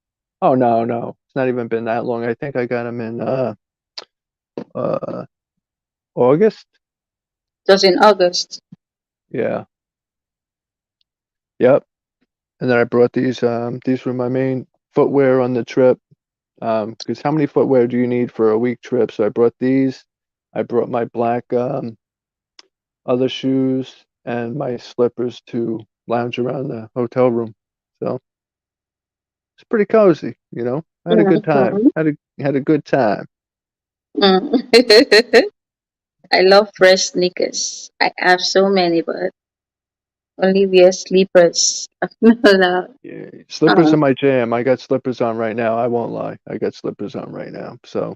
Oh no, it's not even been that long. I think I got them in uh August. Just in August. Yeah, yep. And then I brought these. These were my main footwear on the trip. Because how many footwear do you need for a week trip? So I brought these. I brought my black other shoes and my slippers to lounge around the hotel room. So it's pretty cozy. I had a good time. Mhm. Had a good time. Mm. I love fresh sneakers. I have so many, but only wear sleepers. No. Yeah, slippers Uh, are my jam. I got slippers on right now. I won't lie. I got slippers on right now. So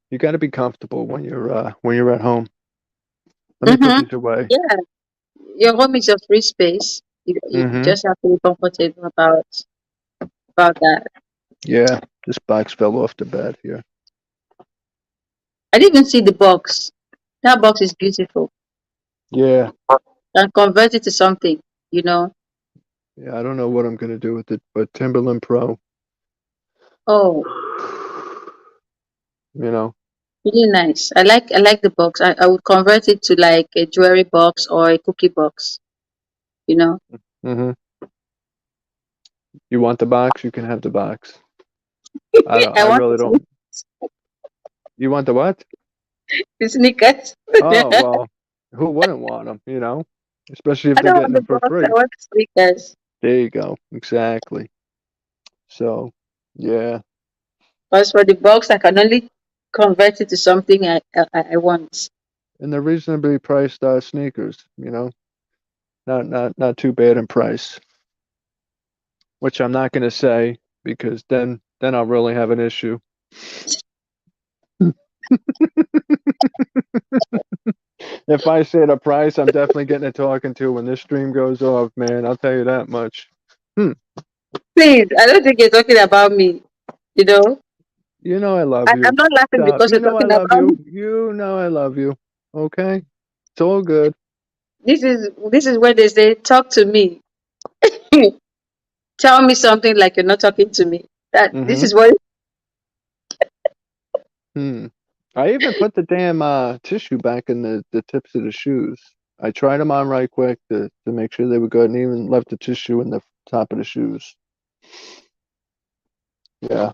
you got to be comfortable when you're at home. Let me put mm-hmm. these away. Yeah, your home is your free space. You Mm-hmm. just have to be comfortable about that. Yeah, this box fell off the bed here. I didn't even see the box. That box is beautiful. Yeah, And convert it to something, you know. yeah. I don't know what I'm gonna do with it, but Timberland Pro. Oh, You know. really nice. I like the box. I would convert it to like a jewelry box or a cookie box, you know. Mm-hmm. You want the box? You can have the box. I don't. I I want really don't. You want the what? the sneakers. Oh I well, who wouldn't want them? Especially if they're don't want getting the them for box. I free. want the sneakers. There you go. Exactly. So, yeah, As for the box, I can only convert it to something I want. and they're reasonably priced sneakers. Not too bad in price. Which I'm not gonna say because then I'll really have an issue. If I say the price, I'm definitely getting a talking to when this stream goes off, man. I'll tell you that much. Hmm. Please, I don't think you're talking about me. You know, You know I love I'm you. not laughing Stop. because You you're know I talking love about me. you. You know I love you. Okay? It's all good. This is where they say, talk to me. Tell me something like you're not talking to me. That this Mm-hmm. is what Hmm. I even put the damn tissue back in the tips of the shoes. I tried them on right quick to make sure they were good and even left the tissue in the top of the shoes. Yeah.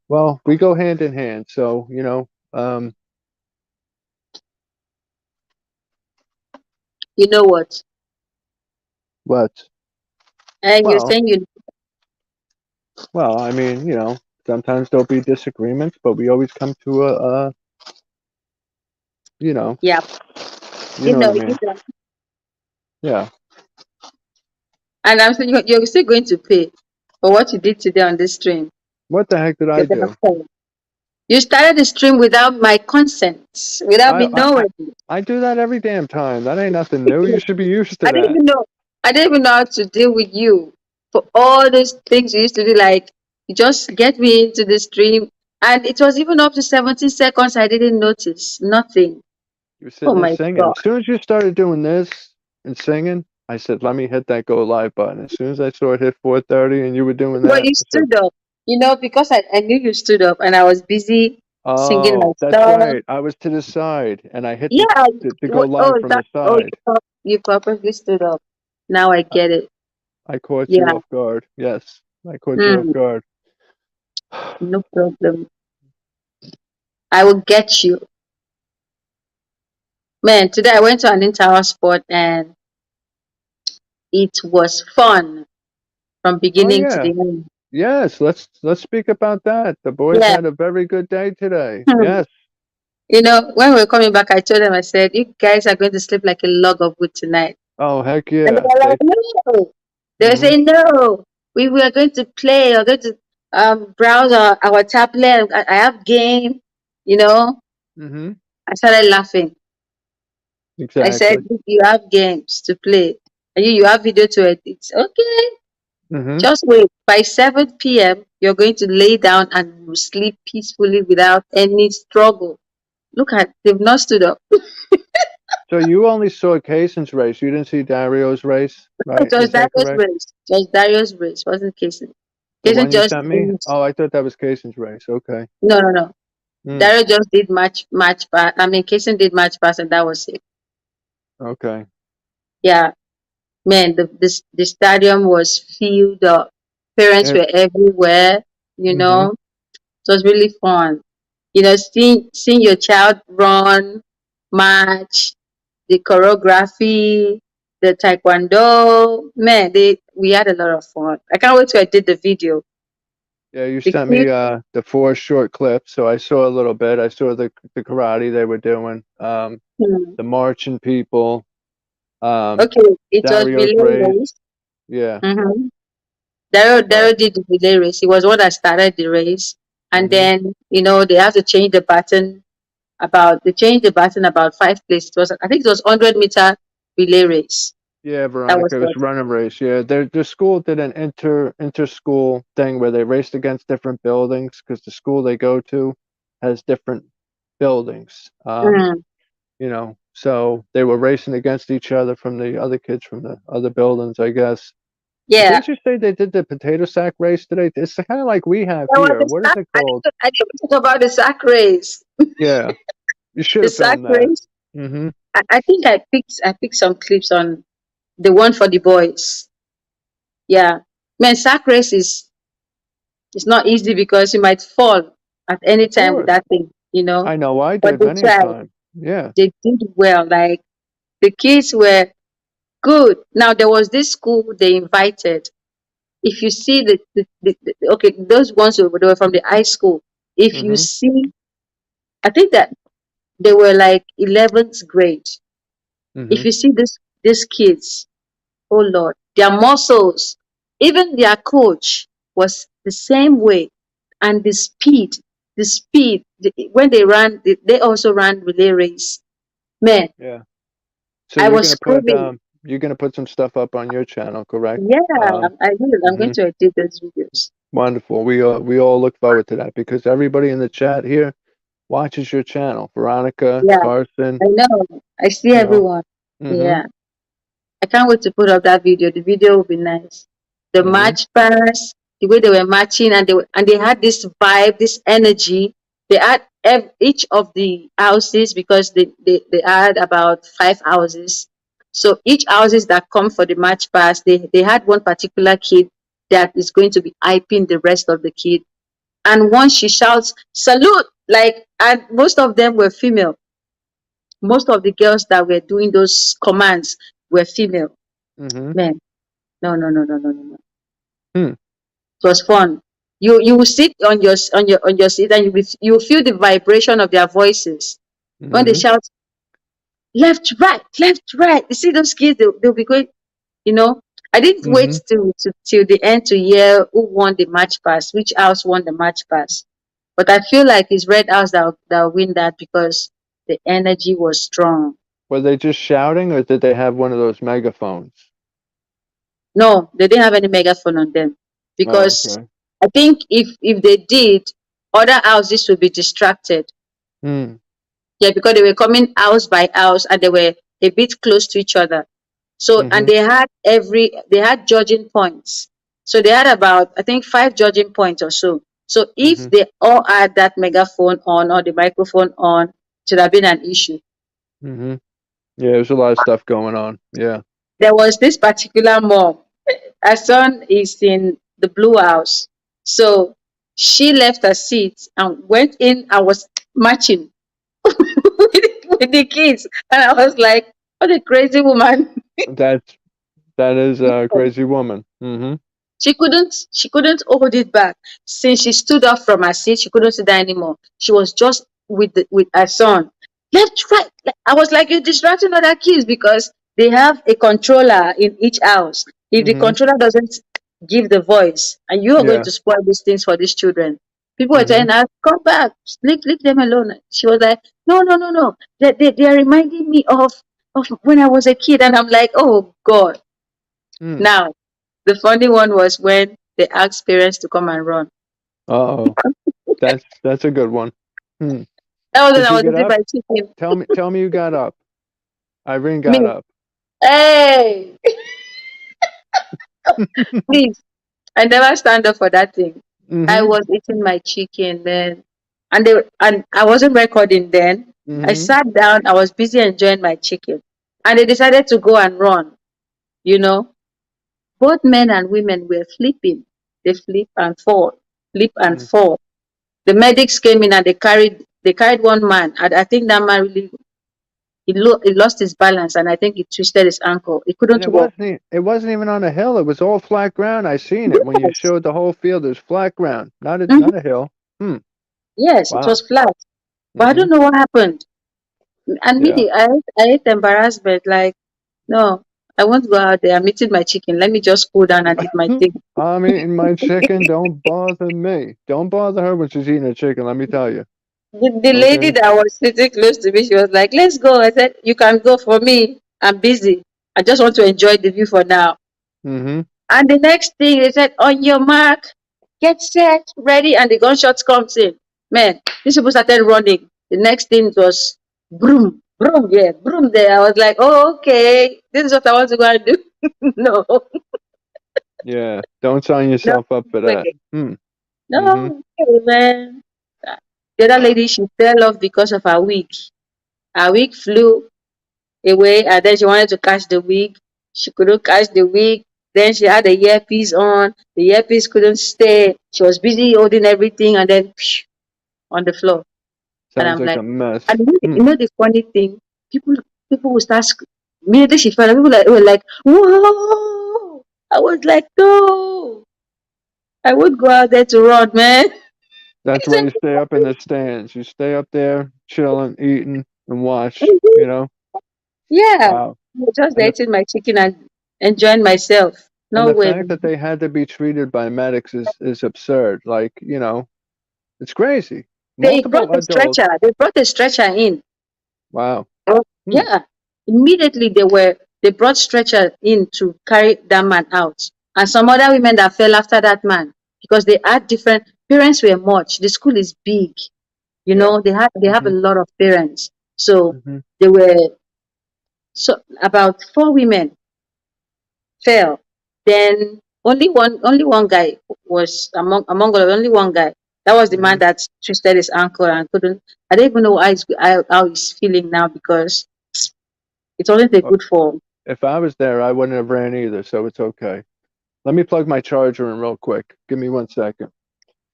Well, we go hand in hand, so you know what. what? And you're Well, saying you I mean, sometimes there'll be disagreements, but we always come to you know, yeah, you know what I you mean. know. Yeah. And I'm saying you're still going to pay for what you did today on this stream. What the heck did I You're gonna do? pay. You started the stream without my consent, without I me I I, knowing. I do that every damn time. That ain't nothing new. You should be used to I didn't that. even know. I didn't even know how to deal with you for all those things you used to do. Like you just get me into the stream, and it was even up to 17 seconds. I didn't notice nothing. You're Oh sitting there my singing. god! As soon as you started doing this and singing, I said, "Let me hit that go live button." As soon as I saw it hit 4:30 and you were doing But that, you I said, stood up, because I knew you stood up, and I was busy singing my "Oh, that's stuff. right. I was to the side and I hit Yeah. the go Oh, live is from that? the Oh, side. you purposely stood up. Now I I, get it. I caught you Yeah. off guard. Yes, I caught you off Mm, guard. no problem. I will get you. Man, today I went to an inter sport and it was fun from Oh beginning to the yeah. end. Yes, let's speak about that. The boys Yeah. had a very good day today. Hmm. Yes. When we were coming back, I told them, I said, you guys are going to sleep like a log of wood tonight. Oh heck And they yeah. were like, no. They were Mhm. saying, no, we were going to play or going to browse our tablet. I have game, you know. Mhm. I started laughing. I said, Exactly. you have games to play. And you have video to edit. Okay. Mhm. Just wait. By 7 p.m., you're going to lay down and sleep peacefully without any struggle. Look at, they've not stood up. So you only saw Kaysen's race. You didn't see Dario's race, It right? was Is that Darius' correct? race. It was Darius' race, wasn't Kason. The Kason one you just sent me? did, Oh, I thought that was Kaysen's race. Okay. no, no, no. Mm, Darius just did match pass. I mean, Kason did match pass, and that was it. okay. Yeah, man, the stadium was filled up. Parents It, were everywhere. You mm-hmm. know, it was really fun. You know, seeing your child run, march, the choreography, the taekwondo. Man, we had a lot of fun. I can't wait till I did the video. Yeah, you The sent me kids, the 4 short clips, so I saw a little bit. I saw the karate they were doing, hmm, the marching people, um, okay, it was Dario's relay race. race. Yeah. Mm-hmm. Daryl Wow. did the relay race. He was one that started the race, and Mm-hmm. then they have to change the button. They changed the button about 5 places. It was, I think, it was 100-meter relay race. Yeah, That was Veronica, it was what. running race. Yeah, the school did an inter school thing where they raced against different buildings because the school they go to has different buildings. Mm, So they were racing against each other from the other kids from the other buildings, I guess. But yeah, didn't you say they did the potato sack race today? It's kind of like we have there was here. the What is sack. it called? I didn't talk about the sack race. Yeah, you should The have sack filmed that. race. Mm-hmm. I think I picked some clips on the one for the boys. Yeah, man, sack race is it's not easy because you might fall at any Of time with course. that thing. I know I But did many a time. Yeah. they did well. Like the kids were good. Now there was this school they invited. If you see okay, those ones they were from the high school. If you Mm-hmm. see, I think that they were like 11th grade. Mm-hmm. If you see these kids, oh Lord, their muscles, even their coach was the same way, and the speed. When they ran, they also ran relay race. Man, Yeah. So I was screaming. you're gonna put some stuff up on your channel, correct? Yeah, Um, I will. I'm going hmm to edit those videos. Wonderful. We all look forward to that because everybody in the chat here watches your channel. Veronica, Yeah, Carson, I know. I see you know. everyone. Mm-hmm. Yeah. I can't wait to put up that video. The video will be nice. The Mm-hmm. march past, the way they were marching, and they had this vibe, this energy. They had each of the houses because they had about 5 houses. So each houses that come for the march past, they had one particular kid that is going to be hyping the rest of the kid. And once she shouts salute, like, and most of them were female. Most of the girls that were doing those commands were female. Mm-hmm. Man, no, no, no, no, no, no, no. Hmm. It was fun. You will sit on your seat, and you feel the vibration of their voices when they Mm-hmm. shout left, right, left, right. You see those kids, they'll be going. You know, I didn't wait Mm-hmm. till the end to hear who won the match pass, which house won the match pass. But I feel like it's Red House that win that because the energy was strong. Were they just shouting or did they have one of those megaphones? No, they didn't have any megaphone on them Oh, because okay. I think if they did, other houses would be distracted. Hmm. Yeah, because they were coming house by house and they were a bit close to each other. So, and Mm-hmm. they had judging points. So they had about, I think, 5 judging points or so. So if Mm-hmm. they all had that megaphone on or the microphone on, it should have been an issue. Mm-hmm. Yeah, there's a lot of stuff going on. Yeah. There was this particular mom. Her son is in the blue house. So she left her seat and went in and was matching with the kids. And I was like, what a crazy woman. That's that is a crazy woman. Mm-hmm. She couldn't hold it back. Since she stood up from her seat, she couldn't sit down anymore. She was just with her son. Left, right. I was like, you're distracting other kids because they have a controller in each house. If the Mm-hmm. controller doesn't give the voice, and you are going Yeah. to spoil these things for these children. People were Mm-hmm. telling her, come back, leave them alone. She was like, no, no, no, no. They are reminding me of when I was a kid. And I'm like, oh God. Hmm. Now, the funny one was when they asked parents to come and run. Uh-oh. That's a good one. Hmm. That was when Did I you was get eating up? my chicken. Tell me you got up. Irene Me, got up. hey, please. I never stand up for that thing. I Mm-hmm. was eating my chicken then, and I wasn't recording then. I Mm-hmm. sat down. I was busy enjoying my chicken, and they decided to go and run. You know, both men and women were flipping. They flip and Mm. fall. The medics came in and they carried one man. And I think that man really he lost his balance and I think he twisted his ankle. He And couldn't walk. it wasn't even on a hill. It was all flat ground. I seen it when you Yes. showed the whole field. It was flat ground, Mhm. not a hill. Hmm. Yes, it Wow. was flat. But I Mm-hmm. don't know what happened. And Yeah. me, I hate embarrassment. Like, no, I won't go out there. I'm eating my chicken. Let me just cool down and eat my thing. I'm eating my chicken. Don't bother me. Don't bother her when she's eating her chicken. Let me tell you. The lady Okay. that was sitting close to me, she was like, let's go. I said, you can go for me. I'm busy. I just want to enjoy the view for now. Mm-hmm. And the next thing they said, on your mark, get set, ready, and the gunshots comes in. Man, these people started running. The next thing was broom, broom, yeah, broom there. I was like, oh, okay, this is what I want to go and do. No, Yeah. Don't sign no yourself up for way. that. Hmm. Mm-hmm. No way, man. The other lady, she fell off because of her wig. Her wig flew away and then she wanted to catch the wig. She couldn't catch the wig. Then she had the earpiece on. The earpiece couldn't stay. She was busy holding everything and then on the floor. And Sounds I'm like like, a mess. and you know, Hmm. you know the funny thing, people people will start immediately she fell. People were like, whoa! I was like, no, I would go out there to run, man. That's He why said, you stay up in the stands. You stay up there, chilling, eating, and watch. You know. yeah, Wow. I was just And the eating my chicken and enjoying myself. and No the way, fact man. that they had to be treated by medics is absurd. Like, it's crazy. They brought Multiple a adults. stretcher. They brought a stretcher in. Wow. Oh, Hmm. yeah. Immediately they brought stretcher in to carry that man out. And some other women that fell after that man because they had different parents were much. The school is big, Yeah. they have a Mhm. lot of parents. So Mhm. they were so about four women fell. Then only one guy was among all only one guy. That was the man Mhm. that twisted his ankle and couldn't. I don't even know how he's feeling now because it wasn't a Well, good form. if I was there, I wouldn't have ran either, so it's okay. Let me plug my charger in real quick. Give me 1 second.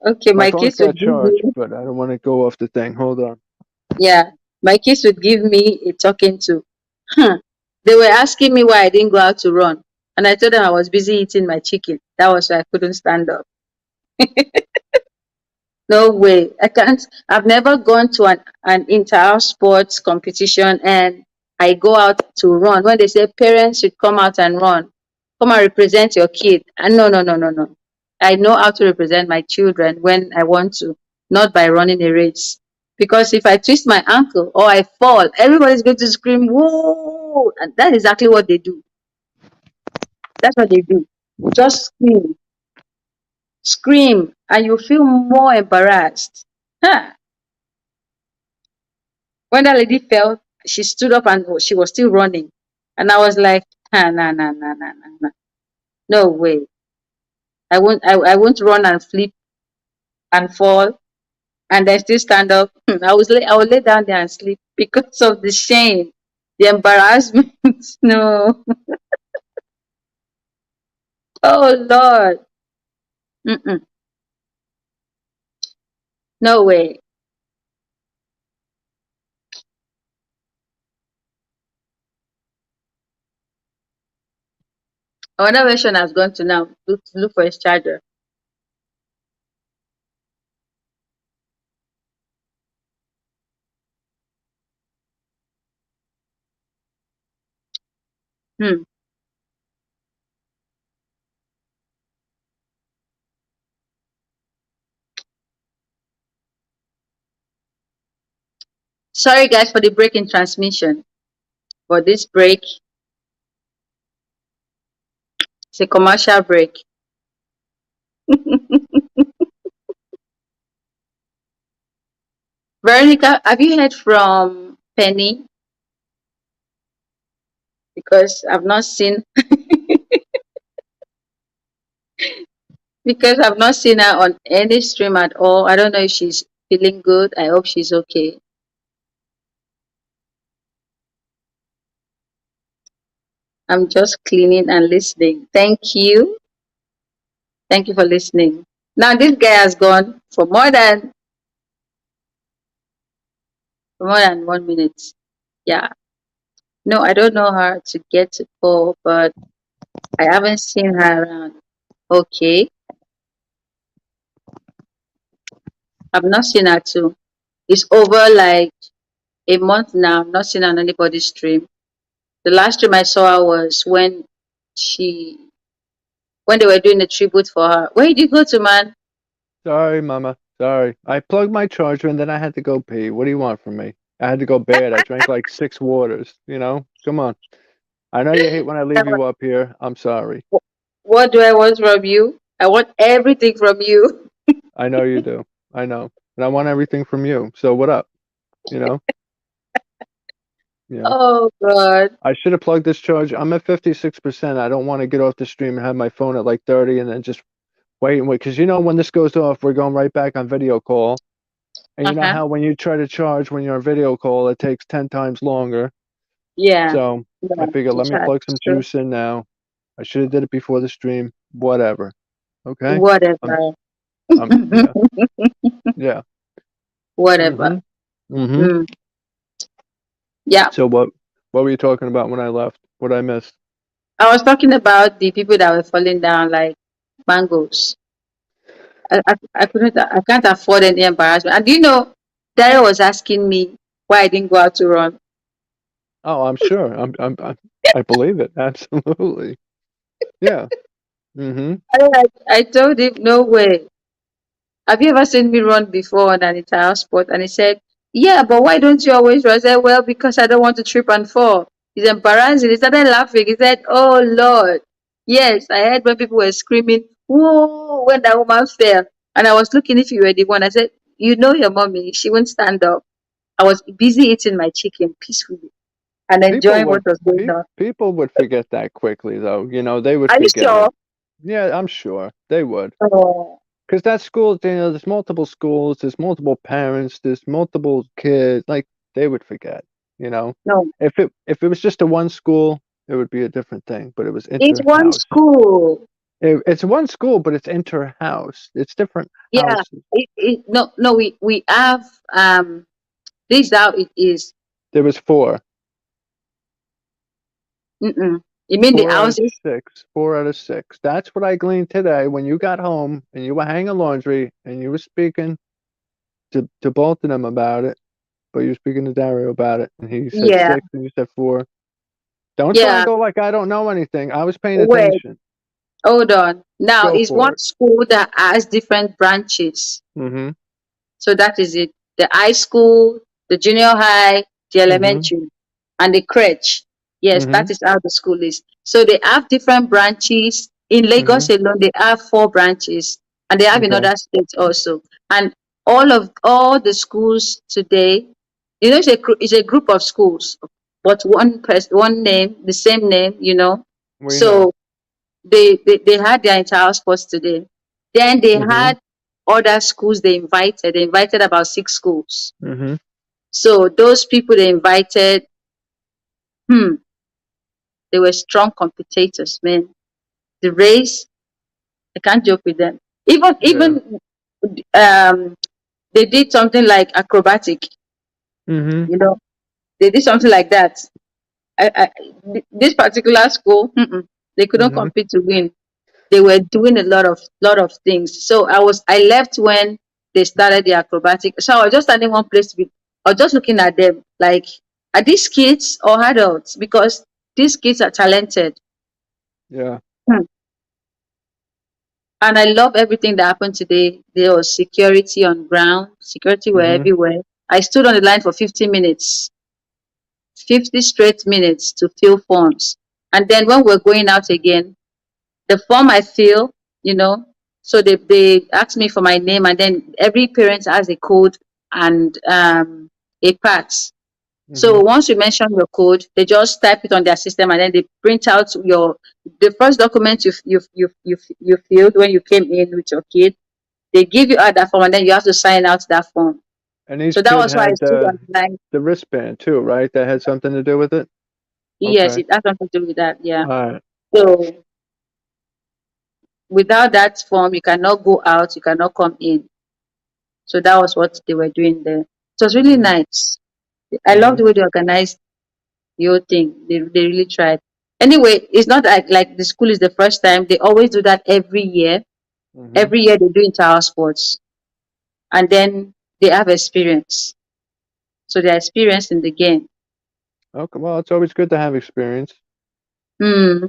Okay, My my phone's kids would got give me, charged, but I don't want to go off the thing. Hold on. yeah, my kids would give me a talking to. Hmm. They were asking me why I didn't go out to run. And I told them I was busy eating my chicken. That was why I couldn't stand up. No way. I can't. I've never gone to an inter-house sports competition and I go out to run. When they say parents should come out and run, come and represent your kid. And no, no, no, no, no. I know how to represent my children when I want to, not by running a race. Because if I twist my ankle or I fall, everybody's going to scream, whoa! And that's exactly what they do. That's what they do. Just scream, and you feel more embarrassed. Huh. When that lady fell, she stood up and she was still running. And I was like, ah, nah, nah, nah, nah, nah, nah. No way. I won't run and flip and fall and then still stand up. I will lay down there and sleep because of the shame, the embarrassment. No. Oh Lord. Mm-mm. No way. Another version has gone to now look for his charger. Hmm. Sorry guys for the break in transmission. But this break is a commercial break. Veronica, have you heard from Penny? Because I've not seen because I've not seen her on any stream at all. I don't know if she's feeling good. I hope she's okay. I'm just cleaning and listening. Thank you. Thank you for listening. Now this guy has gone for more than 1 minute. Yeah. No, I don't know her to get to call, but I haven't seen her around. Okay. I've not seen her too. It's over like a month now. I've not seen her on anybody's stream. The last stream I saw her was she when they were doing a tribute for her. Where did you go to, man? Sorry, Mama. Sorry. I plugged my charger and then I had to go pee. What do you want from me? I had to go bad. I drank like 6 waters, you know? Come on. I know you hate when I leave you up here. I'm sorry. What do I want from you? I want everything from you. I know you do. I know. And I want everything from you. So what up? You know? Yeah. Oh God. I should have plugged this charger. I'm at 56%. I don't want to get off the stream and have my phone at like 30 and then just wait and wait. Because you know when this goes off, we're going right back on video call. And you know Uh-huh. how when you try to charge when you're on video call, it takes 10 times longer. Yeah. So I Yeah. figured let me Chat. plug some So, juice in now. I should have did it before the stream. Whatever. Okay? whatever. Yeah. Yeah. Whatever. Mm-hmm. Mm-hmm. Mm. Yeah. So what were you talking about when I left? What I missed? I was talking about the people that were falling down like mangoes. I can't afford any embarrassment. And do you know, Dario was asking me why I didn't go out to run. Oh, I'm sure. I believe it. Absolutely. Yeah. Mm-hmm. I told him, no way. Have you ever seen me run before on an entire sport? And he said, yeah, but why don't you always run? I said, well, because I don't want to trip and fall. He's embarrassing. He started laughing. He said, oh, Lord. Yes, I heard when people were screaming, whoa, when that woman fell. And I was looking if you were the one. I said, you know your mommy. She won't stand up. I was busy eating my chicken peacefully and People enjoying what would was going on. people would forget that quickly though. You know, they would Are you forget sure? it. Yeah, I'm sure they would. Oh, Because that school, you know, there's multiple schools, there's multiple parents, there's multiple kids. Like they would forget, you know. no. If it was just a one school, it would be a different thing. But it was It's one inter-house. school. It's one school, but it's inter-house. It's different Yeah. houses. No, we have this is how it is. There was four. Mm-mm. You mean the Four out of houses? six. 4 out of 6. That's what I gleaned today when you got home and you were hanging laundry and you were speaking to both of them about it, but you were speaking to Dario about it, and he said Yeah. 6 and you said 4. Don't try Yeah. and go like I don't know anything. I was paying Wait, attention. hold on. Now Go it's for one it. school that has different branches. Mm-hmm. So that is it. The high school, the junior high, the Mm-hmm. elementary, and the crèche. Yes, Mm-hmm. that is how the school is. So they have different branches. In Lagos Mm-hmm. alone, they have 4 branches, and they have in Okay. other states also. And all the schools today, you know, it's a group of schools, but one name, the same name, you know. We know. So they had their entire sports today. Then they Mm-hmm. had other schools they invited. They invited about 6 schools. Mm-hmm. So those people they invited, they were strong competitors, man. The race, I can't joke with them. Yeah. Even they did something like acrobatic, Mm-hmm. you know, they did something like that. This particular school, they couldn't Mm-hmm. compete to win. They were doing a lot of things. So I left when they started the acrobatic. So I was just standing one place I was just looking at them like, are these kids or adults? Because these kids are talented. Yeah. Hmm. And I love everything that happened today. There was security on ground, security were Mm-hmm. everywhere. I stood on the line for 50 minutes, 50 straight minutes to fill forms. And then when we're going out again, the form I fill, you know, so they asked me for my name, and then every parent has a code and a part. So Mhm. once you mention your code, they just type it on their system and then they print out the first document you filled when you came in with your kid. They give you out that form and then you have to sign out that form. And each So that kid was why I had stood on the line. the wristband too, right? That had something to do with it? Yes, Okay. it has something to do with that. Yeah. Alright. So without that form, you cannot go out, you cannot come in. So that was what they were doing there. It was really Mhm. nice. I love Mhm. the way they organized the whole thing. They really tried. Anyway, it's not like the school is the first time. They always do that every year. Mhm. Every year they do inter sports, and then they have experience. So they're experienced in the game. Okay, well, it's always good to have experience. Hmm.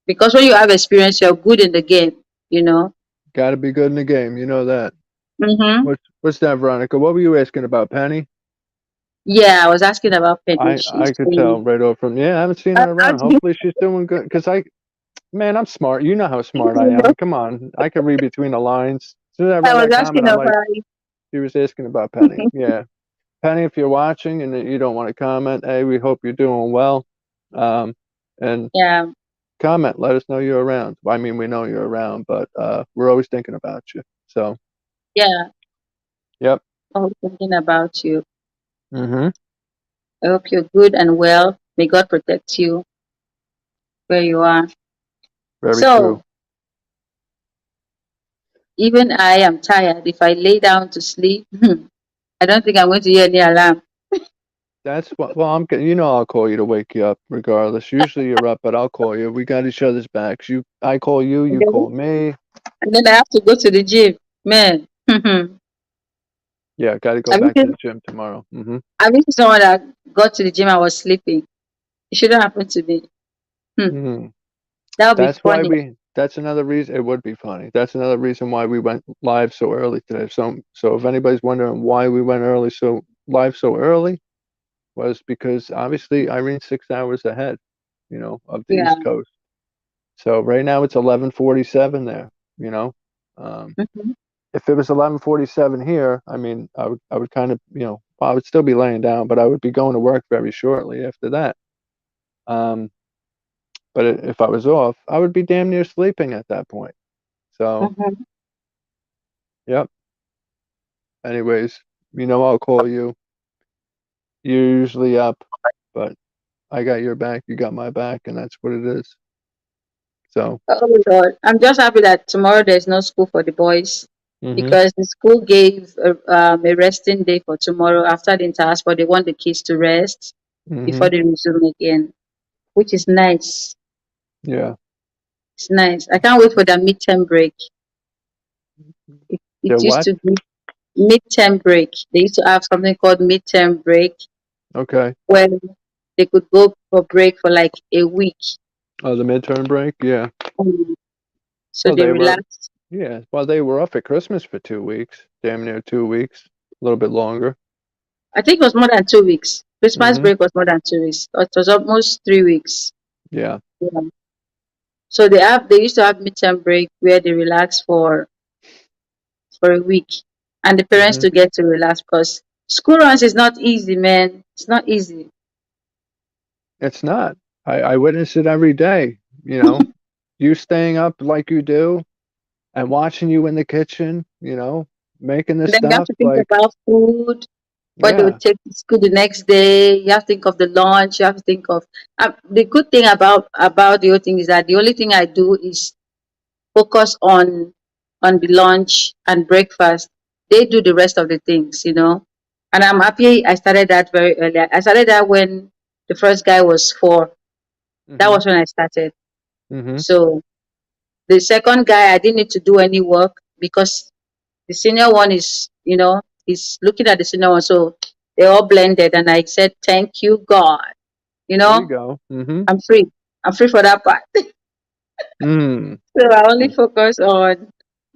Because when you have experience, you're good in the game. You know. Gotta be good in the game, you know that. Mm-hmm. What's that, Veronica? What were you asking about, Penny? Yeah, I was asking about Penny. I She's could tell saying, right over from, yeah, I haven't seen her how around. do you Hopefully she's doing good. Cause man, I'm smart. You know how smart I know? am. Come on. I can read between the lines. As soon as I I read was that comment, asking I'm of like, her. she was asking about Penny. Yeah. Penny, if you're watching and you don't want to comment, hey, we hope you're doing well. And Yeah, comment, let us know you're around. Well, I mean, we know you're around, but we're always thinking about you. So, yeah. yep. I was thinking about you. Mm-hmm. I hope you're good and well. May God protect you where you are. Very true. So, even I am tired. If I lay down to sleep, I don't think I'm going to hear any alarm. That's what, well, you know, I'll call you to wake you up regardless. Usually you're up, but I'll call you. We got each other's backs. I call you, And you then, call me. and then I have to go to the gym. Man, have Yeah, got to go you back to seen, the gym tomorrow. Mm-hmm. have you seen someone that got to the gym and was sleeping? It shouldn't happen to me. Hmm. Mm-hmm. That would be funny. That's another reason, it would be funny. That's another reason why we went live so early today. So if anybody's wondering why we went live so early, was because obviously Irene's 6 hours ahead, of the Yeah. East Coast. So right now it's 11:47 there, you know. Um, Hmm. if it was 11:47 here, I mean, I would kind of, I would still be laying down, but I would be going to work very shortly after that. Um, but if I was off, I would be damn near sleeping at that point. So, Hmm. yep. Anyways, I'll call you. You're usually up, but I got your back, you got my back, and that's what it is. So, Oh Lord, I'm just happy that tomorrow there's no school for the boys mhm, because the school gave a resting day for tomorrow after the inter-sport. They want the kids to rest before mhm, they resume again, which is nice. yeah. It's nice. I can't wait for the midterm break. It The used what? to be midterm break. They used to have something called midterm break Okay. where they could go for break for like a week. Oh, the midterm break? Yeah. Mm. So Well, they they were, relax. yeah. Well, they were off at Christmas for 2 weeks, damn near 2 weeks, a little bit longer. I think it was more than 2 weeks. Christmas Mhm. break was more than 2 weeks. It was almost 3 weeks. Yeah. Yeah. So they used to have midterm break where they relax for a week, and the parents Mhm. to get to relax because school runs is not easy, man. It's not easy. It's not. I witness it every day. You staying up like you do, and watching you in the kitchen. Making this And then you have stuff to think like, about food, what they yeah. would take to school the next day. You have to think of the lunch. You have to think of the good thing about the whole thing is that the only thing I do is focus on the lunch and breakfast. They do the rest of the things. And I'm happy I started that very early. I started that when the first guy was 4. That Mhm. was when I started. Mhm. So the second guy, I didn't need to do any work because the senior one is looking at the senior one. So they all blended, and I said, "Thank you, God." You There you know, go. Mhm. I'm free. I'm free for that part. Mm. So I only focus on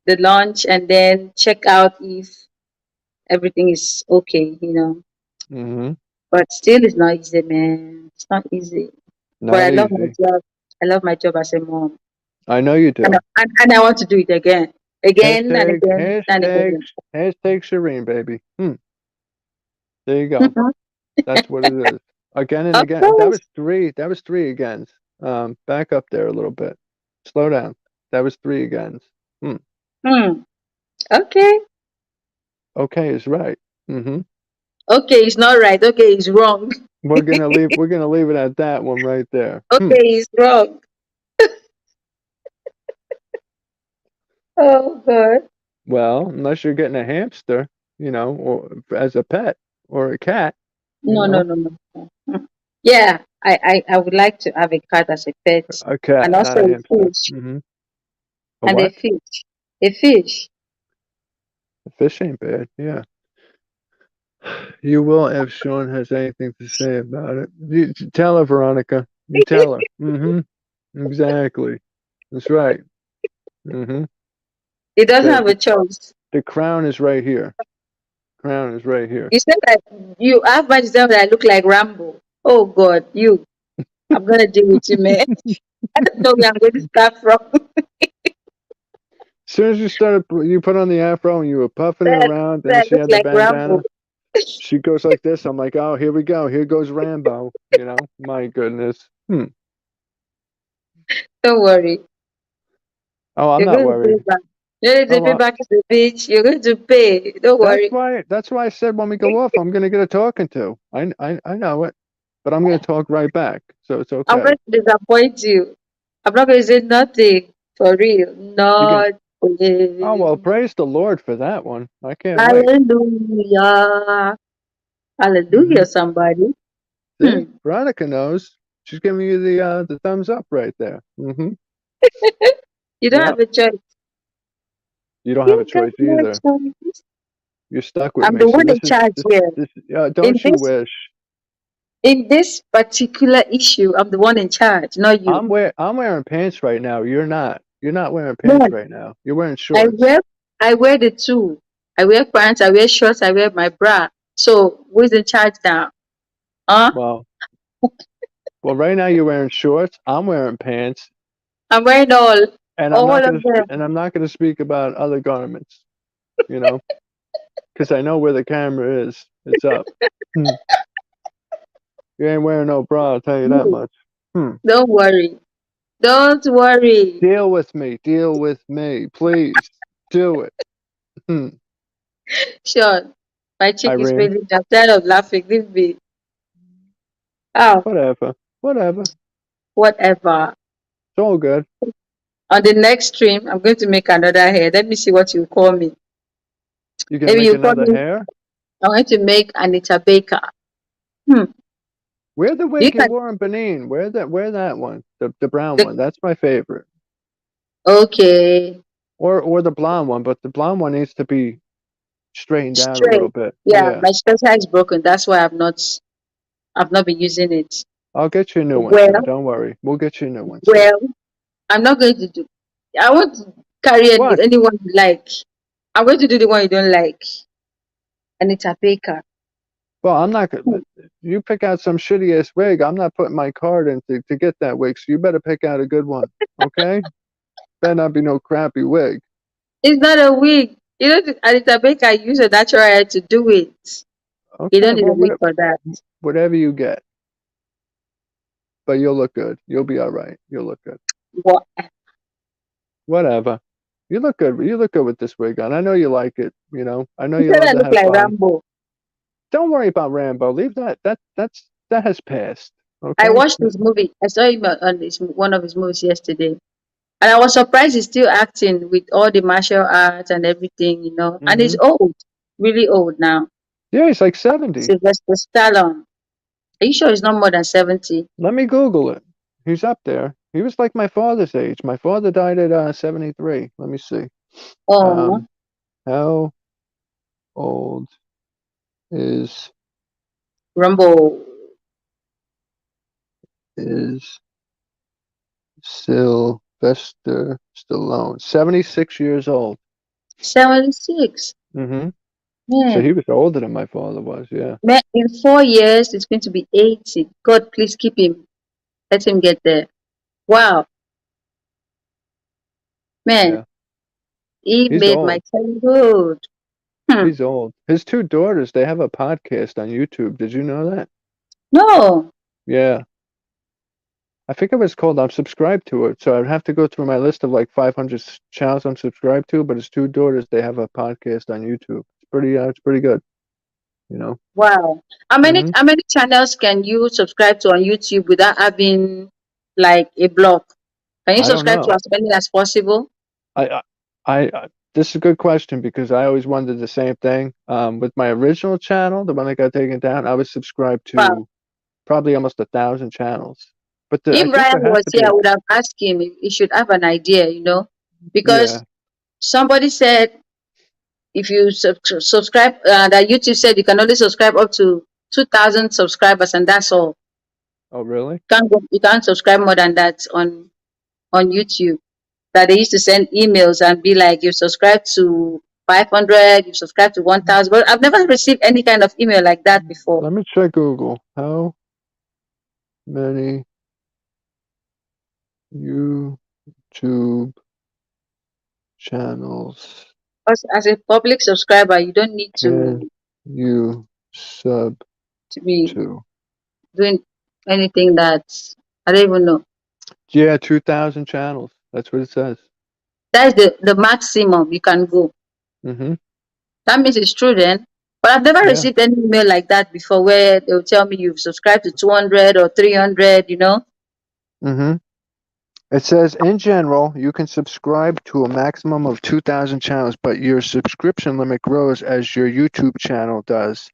the lunch and then check out if everything is okay. Mhm. But still, it's not easy, man. It's not easy. But I Not love my easy. job. I love my job as a mom, I know you and do. and I want to do it again, again and Hashtag again and hashtag again. hashtag Shireen, baby. Hmm. There you go. Mhm. That's what it is. Again and Of again. That course. was three. That was three agains. Back up there a little bit. Slow down. That was three agains. Hmm. Hmm. Okay. Okay is right. Mm-hmm. Okay, it's not right. Okay, it's wrong. We're gonna leave. We're gonna leave it at that one right there. Hmm. Okay, it's wrong. Oh God. Well, unless you're getting a hamster, or as a pet or a cat, you No, no, know, no, no. No. Mm. Yeah, I would like to have a cat as a pet, a and cat, also not a a hamster. fish, Mm-hmm. A and a what? fish, a fish. A fish ain't bad. Yeah. You will if Sean has anything to say about it. You tell her, Veronica. You tell her. Mm-hmm. Exactly. That's right. Mm-hmm. It doesn't The, have the a choice. the crown is right here. Crown is right here. You said that you have my tell that I look like Rambo. Oh God, you. I'm gonna deal with you, man. I don't know where I'm going to start from. As soon as you put on the afro and you were puffing it that, around, then that she look had the like Rambo. bandana. She goes like this. I'm like, oh, here we go. Here goes Rambo. My goodness. Don't worry. Oh, I'm You're not going to pay worried. back. You're going to Oh, pay back to the beach. You're going to pay. Don't worry. that's why I said when we go off, I'm gonna get a talking to. I know it, but I'm gonna talk right back, so it's I'm okay. going to disappoint you. I'm not going to say nothing. For real. You can. Oh well, Nothing. praise the Lord for that one. I can't wait. Hallelujah. Hmm. Hallelujah, somebody. See, Hmm. Veronica knows. She's giving you the thumbs up right there. Hmm. You don't Yep. have a choice. You don't have a You got choice no either. choice. You're stuck with I'm me. the So one in this is charge this here. this. In Don't you this wish? in this particular issue, I'm the one in charge, not you. I'm wearing pants right now. You're not. You're not wearing No, pants right now. You're wearing I shorts. wear I wear the two. I wear pants, I wear shorts, I wear my bra. So who's in charge now? Huh? Well, right now you're wearing shorts. I'm wearing pants. I'm wearing And all of them. I'm not gonna speak about other garments, you know, because I know where the camera is. It's up. Hmm. You ain't wearing no bra, I'll tell you that You. much. Hmm. Don't worry. Don't worry. Deal with me. Deal with me. Please. Do it. Hmm. Sean, my cheek is Irene. paining. I'm tired of laughing. Leave me. Oh, Whatever. Whatever. It's whatever. all good. On the next stream, I'm going to make another hair. Let me see what you call me. You gonna Maybe make you call another me. hair? I'm going to make Anita Baker. Hmm. Wear the You wig you can. wore in Benin. Wear that one. The brown The, one. That's my favorite. okay. Or the blonde one, but the blonde one needs to be straightened out a little Straight. bit. Yeah, Yeah. my spacer is broken. That's why I've not been using it. I'll get you a new one soon. Well, Don't worry. We'll get you a new one soon. well, I'm not going to do. I want to carry What? anyone you like. I'm going to do the one you don't like. Anita Baker. Well, I'm not gonna. Hmm. You pick out some shitty ass wig. I'm not putting my card in to get that wig. So you better pick out a good one. Okay? Better not be no crappy wig. It's not a wig. You know, Anita Baker use a natural hair to do it. You Okay. don't need a Well, wig for that. whatever you get, but you'll look good. You'll be all right. You'll look good. What? Whatever. You look good. You look good with this wig on. I know you like it. I know You you said love I to look have like fun. Rambo. Don't worry about Rambo. Leave that. That has passed. I Okay. watched his movie. I saw him on one of his movies yesterday. And I was surprised he's still acting with all the martial arts and everything, And he's Hmm. old, really old now. Yeah, he's like 70. Sylvester Stallone. Are you sure he's not more than 70? Let me Google it. He's up there. He was like my father's age. My father died at 73. Let me see. Oh, Um, how old is Rambo. is Sylvester Stallone? 76 years old. 76. Hmm. So Man, he was older than my father was. Yeah. man, in 4 years, it's going to be 80. God, please keep him. Let him get there. Wow, man, Yeah. he He's made my old. childhood. Hmm. He's old. His two daughters, they have a podcast on YouTube. Did you know that? No. Yeah. I think it was called I'm subscribed to it. So I'd have to go through my list of like 500 channels I'm subscribed to, but his two daughters, they have a podcast on YouTube. It's pretty good, you know. Wow. Hmm. How many channels can you subscribe to on YouTube without having like a block? Can you I don't subscribe to know. as many as possible? I, this is a good question because I always wondered the same thing. With my original channel, the one that got taken down, I was subscribed Wow. to probably almost 1,000 channels. But I If think Ryan there has was to here, be, I would have asked him if he should have an idea, because yeah. somebody said if you subscribe, that YouTube said you can only subscribe up to 2,000 subscribers, and that's all. Oh, really? You can't subscribe more than that on YouTube. That they used to send emails and be like, you subscribe to 500, you subscribe to 1,000. But I've never received any kind of email like that before. Let me check Google. How many YouTube channels Because as a public subscriber, you don't need can you sub to be to? doing anything that I don't even know. Yeah, 2,000 channels. That's what it says. That's the maximum you can go. Hmm. That means it's true then. But I've never Yeah. received any email like that before where they'll tell me you've subscribed to 200 or 300. Hmm. It says, in general, you can subscribe to a maximum of 2,000 channels, but your subscription limit grows as your YouTube channel does.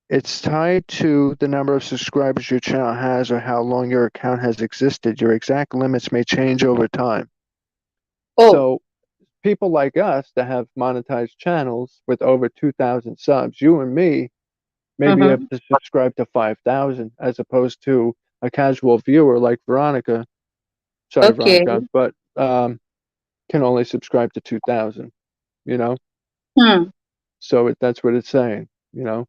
It's tied to the number of subscribers your channel has or how long your account has existed. Your exact limits may change over time. Oh, So, people like us that have monetized channels with over 2,000 subs, you and me may be able mm-hmm. to subscribe to 5,000 as opposed to a casual viewer like Veronica. Sorry, Okay. Veronica, but can only subscribe to 2,000, you know? Hmm. So that's what it's saying, you know?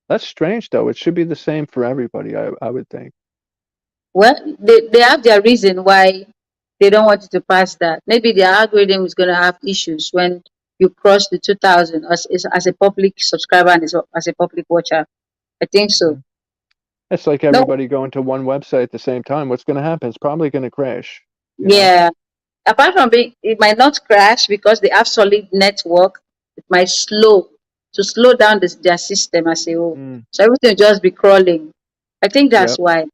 That's strange, though. It should be the same for everybody, I would think. Well, they have their reason why they don't want you to pass that. Maybe their algorithm is going to have issues when you cross the 2,000 as a public subscriber and as a public watcher. I think so. Mhm. It's like No, everybody going to one website at the same time. What's going to happen? It's probably going to crash, you know? yeah. Apart from being, it might not crash because they have solid network. It might slow down their system as a whole. Mm, So everything will just be crawling. I think that's yep. why.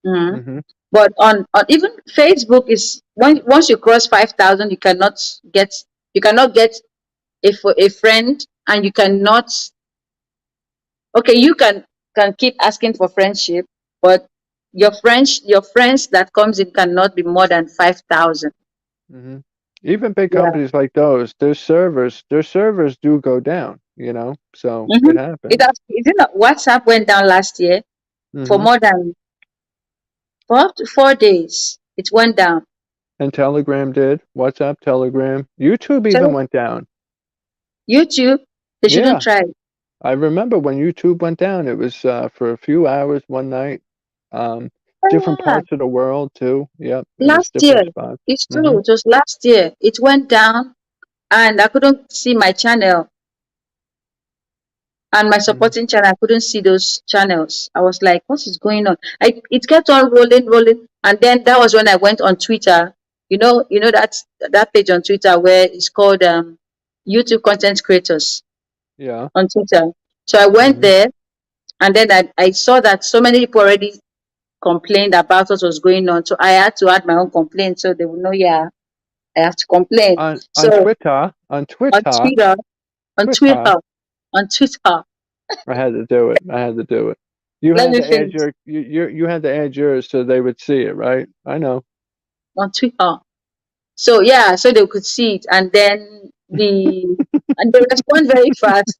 Mhm. Hmm. But on even Facebook is once you cross 5,000, you cannot get a friend, and you cannot. Okay, you can keep asking for friendship, but your friends that comes in cannot be more than 5,000. Hmm. Even big Yeah. companies like those, their servers do go down, you know? So Mm-hmm. it happens. Is it not WhatsApp went down last year for Hmm. more than for up to 4 days? It went down. And Telegram did. WhatsApp, Telegram. YouTube even So went down. YouTube, they shouldn't Yeah. try it. I remember when YouTube went down, it was for a few hours one night. Um, different Oh, yeah. parts of the world too. Yep, it was Last year, different spots. it's Hmm. true. It was last year. It went down, and I couldn't see my channel and my Hmm. supporting channel. I couldn't see those channels. I was like, what is going on? It kept on rolling, and then that was when I went on Twitter. That page on Twitter where it's called YouTube Content Creators Yeah. on Twitter. So I went Hmm. there, and then I saw that so many people already complained about what was going on. So I had to add my own complaint so they would know, yeah, I have to complain. On So Twitter, on on Twitter, Twitter, on Twitter, Twitter, on Twitter, I had to do it. I had to do it. You let had me to add finish. you had to add yours so they would see it, right? I know. On Twitter. So yeah, so they could see it, and then they respond very fast.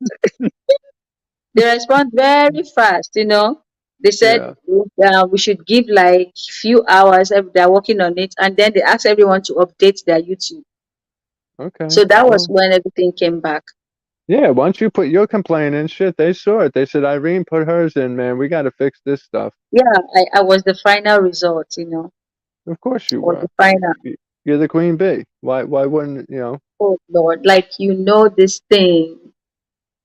They respond very fast. They said Yeah. we should give like few hours. They're working on it, and then they asked everyone to update their YouTube. Okay. So that was Well, when everything came back. yeah. Once you put your complaint in, shit, they saw it. They said, Irene, put hers in, man. We got to fix this stuff. Yeah, I was the final result. Of course you Or were. the final. You're the queen bee. Why wouldn't you know? Oh Lord, like this thing.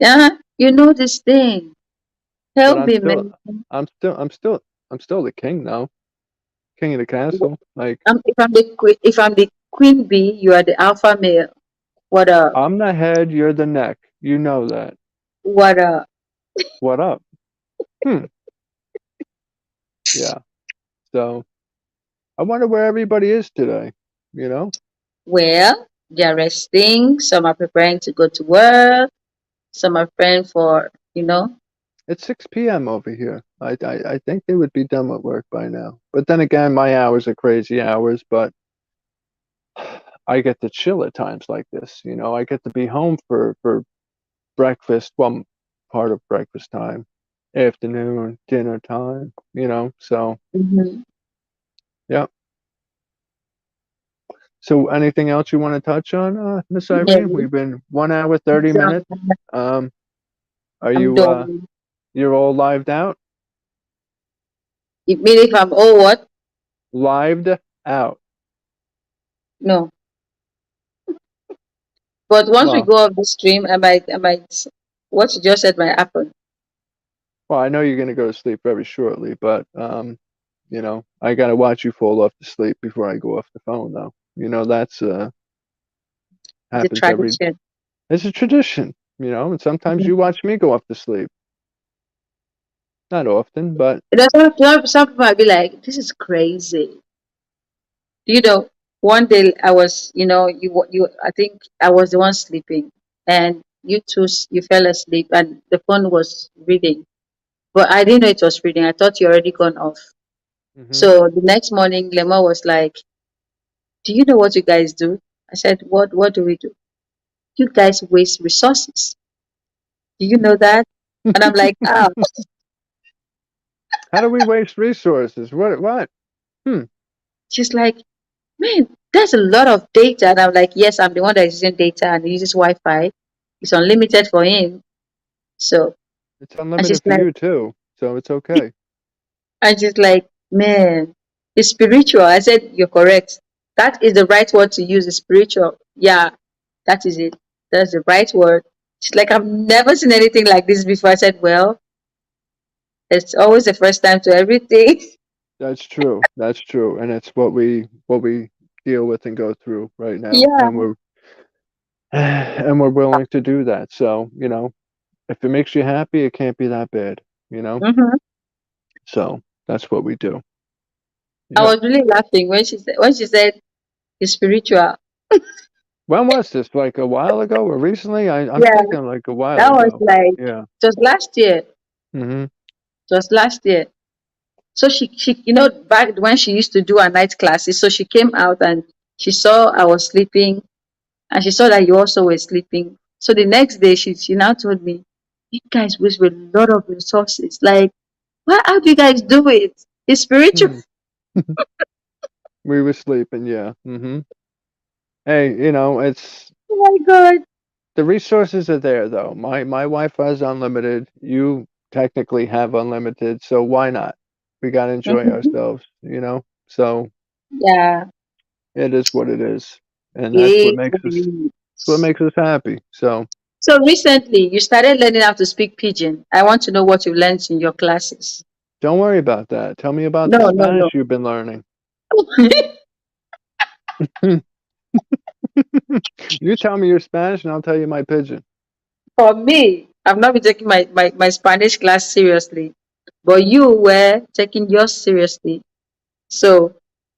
You know this thing. But Help me, man. I'm still the king now. King of the castle. Like, If I'm the queen bee, you are the alpha male. What up? I'm the head, you're the neck. You know that. What up? What up? Hmm. Yeah. So I wonder where everybody is today. You know? Well, they're resting. Some are preparing to go to work. Some are preparing for, It's 6 p.m. over here. I think they would be done with work by now. But then again, my hours are crazy hours, but I get to chill at times like this. You know, I get to be home for breakfast, well, part of breakfast time, afternoon, dinner time, you know. So, Mhm. yeah. So anything else you want to touch on, Miss Irene? No, We've been 1 hour, 30 minutes. Um, are I'm you done. you're all lived out? It mean if I'm all what? Lived out. No. But once we Well, go off the stream, what you just said might happen. well, I know you're gonna go to sleep very shortly, but you know, I gotta watch you fall off to sleep before I go off the phone though. You know, that's It's a happens every tradition. it's a tradition, you know, and sometimes you watch me go off to sleep. Not often, but Some people might be like, this is crazy. You know, one day I was, I think I was the one sleeping, and you fell asleep, and the phone was reading, but I didn't know it was reading. I thought you already gone off. hmm So the next morning, Lemma was like, "Do you know what you guys do?" I said, "What? What do we do? You guys waste resources. Do you know that?" And I'm like, "Ah." How do we waste resources? What? Hmm. She's like, "Man, there's a lot of data." And I'm like, "Yes, I'm the one that is using data and he uses Wi-Fi. It's unlimited for him." So, It's and she's unlimited for like, you too, so it's okay. "Man, it's spiritual." I said, "You're correct. That is the right word to use. Is spiritual. Yeah, that is it. That's the right word." She's like, "I've never seen anything like this before." I said, "Well, it's always the first time to everything." That's true. That's true, and it's what we deal with and go through right now, Yeah. and we're and we're willing to do that. So, you know, if it makes you happy, it can't be that bad, you know? hmm So that's what we do. I Yep. was really laughing when she said it's spiritual. When was this? Like a while ago or recently? I'm Yeah, thinking like a while that was ago. like Yeah. just last year. hmm Just last year. So she back when she used to do her night classes, so she came out and she saw I was sleeping and she saw that you also were sleeping. So the next day she now told me, "You guys waste a lot of resources. Like, how do you guys do it? It's spiritual." Hmm. We were sleeping, yeah. Hey, you know, it's Oh my god. the resources are there though. My Wi-Fi is unlimited. You technically have unlimited, so why not? We gotta enjoy Mhm. ourselves, you know? So Yeah, it is what it is. And it is what it that's what is. makes us happy. So So recently you started learning how to speak pidgin. I want to know what you learned in your classes. don't worry about that. Tell me about the No, no, no. Spanish you've been learning. You tell me your Spanish and I'll tell you my pigeon. For me, I've not been taking my Spanish class seriously, but you were taking yours seriously. So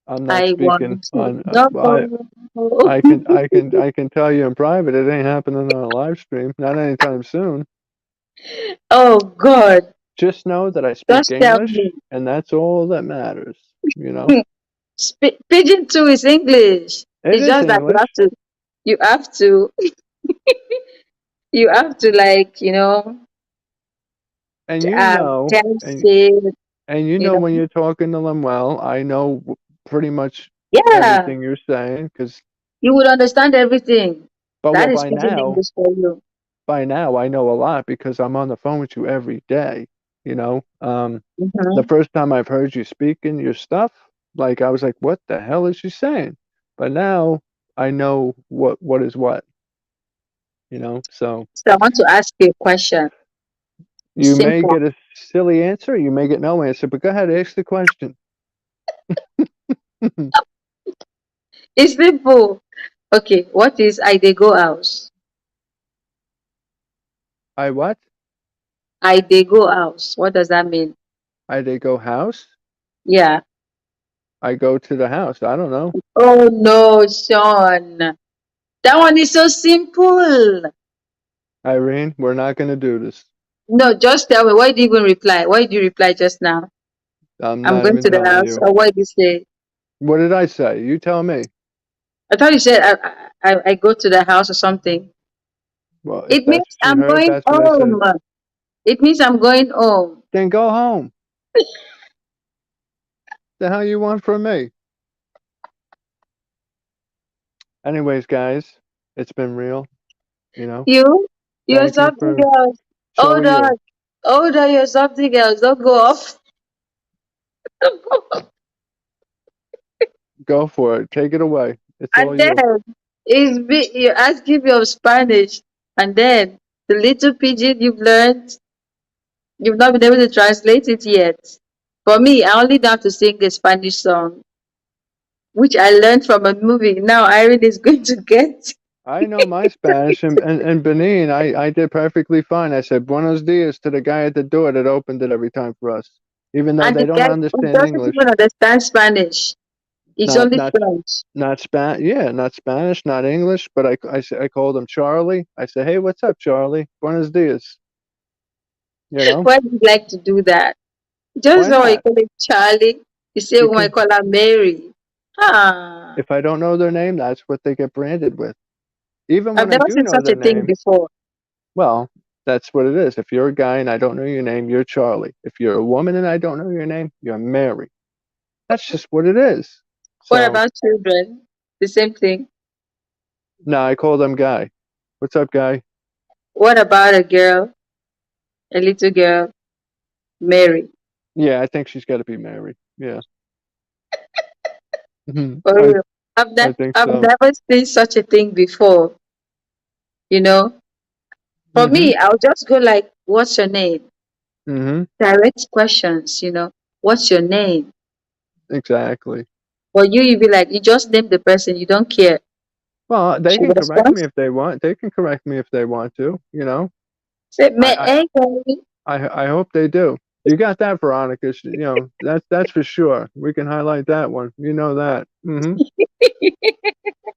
I'm not I speaking want to on know. I can tell you in private it ain't happening on a live stream, not anytime soon. Oh God, Just know that I speak just tell English me. and that's all that matters, you know? Pidgin too is English. It It's is just that English. you have to, you have to like, And you know, test it, and you you know know. when you're talking to them well, I know pretty much Yeah, everything you're saying because you would understand everything. but That well is Pidgin English for you. by now I know a lot because I'm on the phone with you every day, you know? The hmm first time I've heard you speaking your stuff, like I was like, what the hell is she saying? But now I know what is what, you know. So So I want to ask you a question. you may Simple. get a silly answer, you may get no answer, but go ahead, ask the question. It's simple. Okay, what is I dey go house? I what? I dey go house. What does that mean? I did go house. Yeah. I go to the house. I don't know. Oh no, Sean. That one is so simple. Irene, we're not gonna do this. No, just tell me. Why did you even reply? Why did you reply just now? I'm I'm not going even to the telling house. you. Or what did you say? What did I say? You tell me. I thought you said I go to the house or something. Well, if It means that's what you I'm heard, going that's what I said. home. It means I'm going home. Then go home. The hell you want from me? Anyways, guys, it's been real. You know. You're Thank you something for. else. So are Hold on. you. Hold on, you're something else. Don't go off. Go for it. Take it away. It's And all then you. you're asking me of Spanish. And then the little pidgin you've learned, you've not been able to translate it yet. For me, I only know how to sing a Spanish song, which I learned from a movie. Now Irene is going to get. I know my Spanish and Benin. I did perfectly fine. I said buenos dias to the guy at the door that opened it every time for us, even though And they the don't guy who understand doesn't English. even understand Spanish. It's Not only not French. not yeah, not Spanish, not English. But I called him Charlie. I said, hey, what's up, Charlie? Buenos dias. You know Why do you like to do that? Just why know you not? call it Charlie. You say, oh, I Because call her Mary. Ah, if I don't know their name, that's what they get branded with. Even I've when I never do seen know such a their thing name, before. well, that's what it is. If you're a guy and I don't know your name, you're Charlie. If you're a woman and I don't know your name, you're Mary. That's just what it is. What So, about children? The same thing. no, I call them Guy. What's up, Guy? What about a girl, a little girl, Mary? Yeah, I think she's got to be Mary. Yeah. For I real. I think I've so. never seen such a thing before. You know, for Mm-hmm. me, I'll just go like, what's your name? Mm-hmm. Direct questions, what's your name? Exactly. For you, you be like, you just name the person, you don't care. Well, they She can correct me responds, if they want. They can correct me if they want to. You know. say, I hey, Mary. I hope they do. You got that, Veronica. You know that's for sure. We can highlight that one. You know that. Mm-hmm.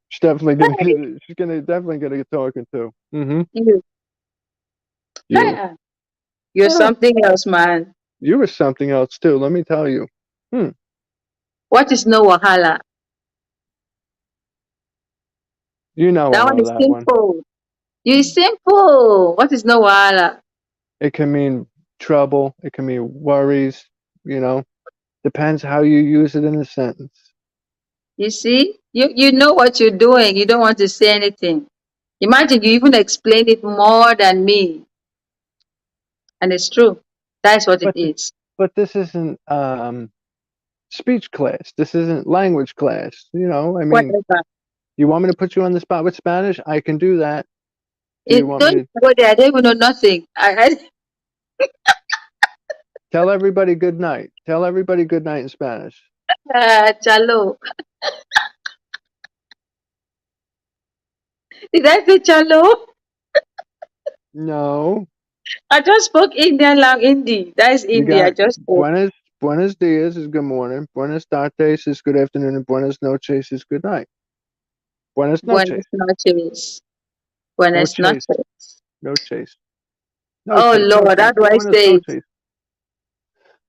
She's definitely gonna get it. She's gonna definitely gonna get talking to. Mm-hmm. You, You. you're Ah, something else, man. you were something else too. Let me tell you. Hmm. What is no wahala? You know I That one know is that one. simple. You simple. What is no wahala? It can mean trouble. It can mean worries. You know, depends how you use it in a sentence. You see, you know what you're doing. You don't want to say anything. Imagine you even explain it more than me, and it's true. That's what it But is. but this isn't speech class. This isn't language class. You know, I mean, Whatever. you want me to put you on the spot with Spanish? I can do that. Do you It want me don't to go there. I don't even know nothing. tell everybody good night? Tell everybody good night in Spanish. Chalo. Did I say chalo? No, I just spoke Indian language. Hindi. That is you Hindi. I got just spoke. buenos dias is good morning. Buenas tardes is good afternoon, and buenas noches is good night. Buenas noches. Buenas noches. No Buenas chase. noches. No chase. No Oh chase. No Lord, how chase. do I Buenas say it? noches.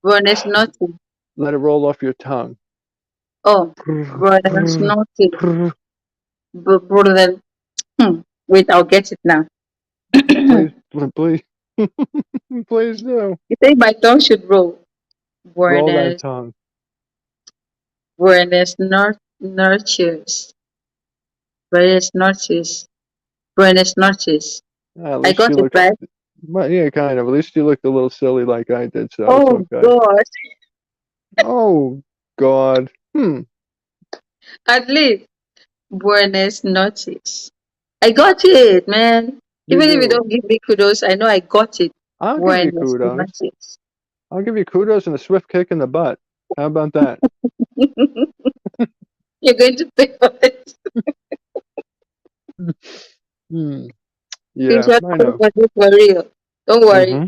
Buenas noches. Let it roll off your tongue. Oh, buenas noches. Brother. Wait, I'll get it now. Please, please, please do. You think my tongue should roll? Roll that Buenas, tongue. noches. Buenas noches. Buenas noches. At I least got you it looked, right. well, yeah, kind of. At least you looked a little silly like I did, so it's Oh okay. God. Oh, God. At least Buenas noches. I got it, man. You Even if you do. don't give me kudos, I know I got it I'll give when you it's kudos. semantics. I'll give you kudos and a swift kick in the butt. How about that? You're going to pay for it. Hmm. Please, Yeah, you're I going know. for this for real. Don't worry. Mm-hmm.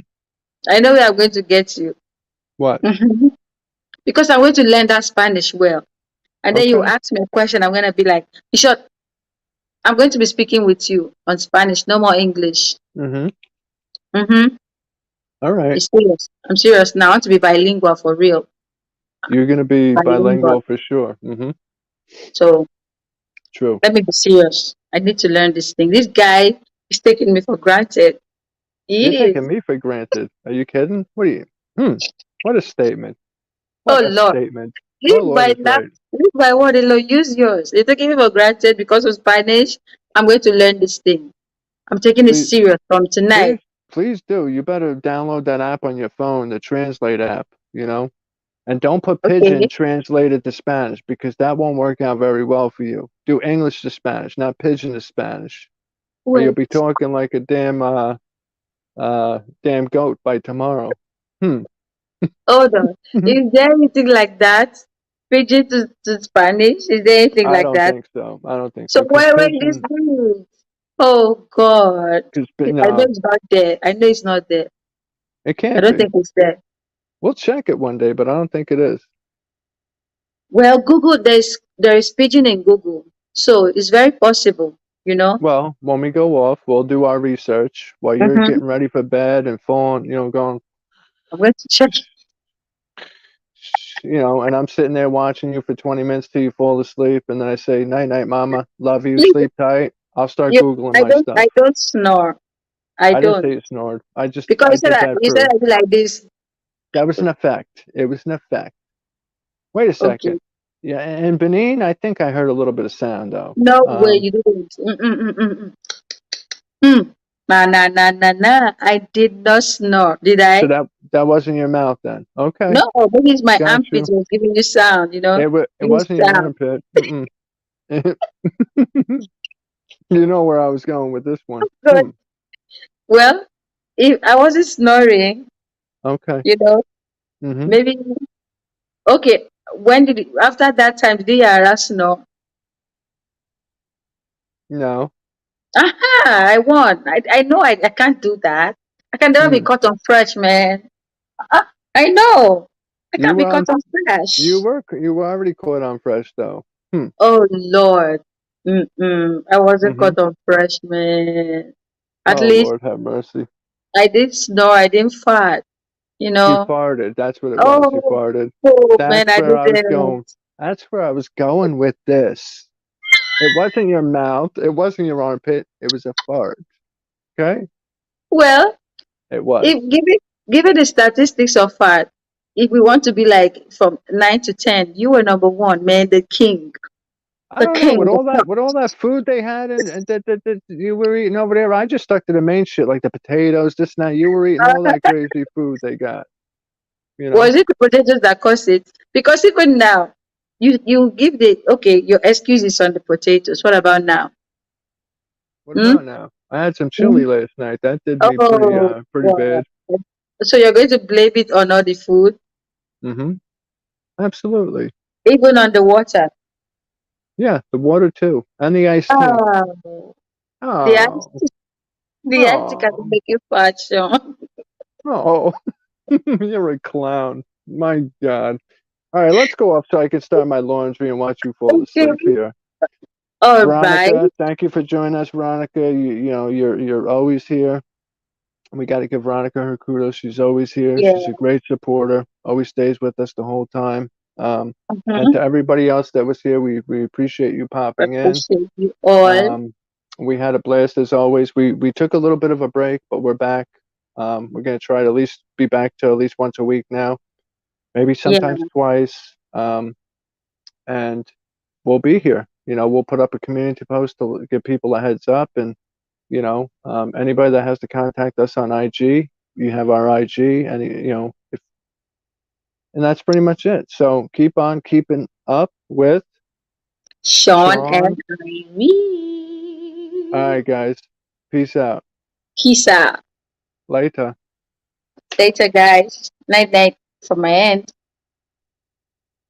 I know we are going to get you. What? Because I'm going to learn that Spanish well. And then you Okay. ask me a question, I'm going to be like, in short, I'm going to be speaking with you on Spanish, no more English. Mm-hmm. Mm-hmm. All right. It's serious. I'm serious now. I want to be bilingual for real. You're gonna be Bilingual. bilingual for sure. Mm-hmm. So True. let me be serious. I need to learn this thing. This guy is taking me for granted. You're He taking is. me for granted. Are you kidding? What are you? Hmm. What a statement. Oh What a Lord. statement. Our Live Lord by is that. right. Live by what the Lord use yours. You're taking me for granted because of Spanish. I'm going to learn this thing. I'm taking it Please, serious from tonight. please do. You better download that app on your phone, the Translate app. And don't put Okay. Pigeon translated to Spanish because that won't work out very well for you. Do English to Spanish, not Pigeon to Spanish, or you'll Wait. be talking like a damn goat by tomorrow. Hmm. Hold on. Is there anything like that? Pidgin to Spanish? Is there anything I like don't that? think so. I don't think So so. Because where is Pigeon, this? Oh God. because I know no, it's not there. I know it's not there. it I can't don't be. think it's there. We'll check it one day, but I don't think it is. Well, Google, there is Pidgin in Google. So it's very possible, you know? Well, when we go off, we'll do our research while you're Mm-hmm. getting ready for bed and falling, going, I'm going to check. and I'm sitting there watching you for 20 minutes till you fall asleep, and then I say, night, night, mama, love you, Please, sleep tight. I'll start you, Googling I my don't stuff. I don't snore. I I didn't say don't. you snored. Because I did that you said for, I do like this. that was an effect. It was an effect. Wait a Okay. second. Yeah, in Benin, I think I heard a little bit of sound, though. No way you didn't. Mm-mm-mm-mm. Hmm. Nah, nah, nah, nah, nah. I did not snore. Did So I? that wasn't your mouth then. Okay, No, maybe it's my got armpit you. was giving you sound, It Giving wasn't your sound. armpit. Mm-mm. You know where I was going with this one. Good. Well, if I wasn't snoring, Okay. you know, Mm-hmm. maybe okay. When did you, after that time did you hear us snore? No. Aha, I won. I know I can't do that. I can never be Hmm. caught on fresh, man. I know. I You can't be were caught on. on fresh. You were already caught on fresh though. Hmm. Oh Lord. Mm-mm. I wasn't Mm-hmm. caught on fresh, man. At Oh least Lord, have mercy. I did snore. I didn't fart. You You know. farted. That's what it was. You Oh, farted. oh That's man, I where I was didn't. going. That's where I was going with this. It wasn't your mouth. It wasn't your armpit. It was a fart. Okay. Well, It was. if given the statistics of fart, if we want to be like from 9 to 10, you were number one, man, I the don't know. king, the top. With all that food they had and that you were eating over there, I just stuck to the main shit like the potatoes, this and that. You were eating all that crazy food they got. You know. Was it the potatoes that caused it? Because even now, you give the okay, your excuse is on the potatoes. What about now? What Hmm? about now? I had some Hmm? chili last night. That did me Oh, pretty wow. bad. So you're going to blame it on all the food, Mm-hmm. Absolutely. even on the water. Yeah, the water too, and the ice too. Oh, the ice, Oh, the ice can oh, make you fat, Sean. oh! You're a clown. My God. All right, let's go up so I can start my laundry and watch you fall Okay. asleep here. All right. Veronica, thank you for joining us, Veronica. You're always here. We got to give Veronica her kudos. She's always here. Yeah. She's a great supporter. Always stays with us the whole time. Um, and Mm-hmm. to everybody else that was here, we appreciate you popping in. Appreciate you all. We had a blast as always. We took a little bit of a break, but we're back. We're gonna try to at least be back to at least once a week now, maybe Yeah. sometimes twice. And we'll be here. We'll put up a community post to give people a heads up, and anybody that has to contact us on IG, you have our IG, and and that's pretty much it. So keep on keeping up with Sean and Sean. All Irene. right, guys. Peace out. Peace out. Later. Later, guys. Night night from my end.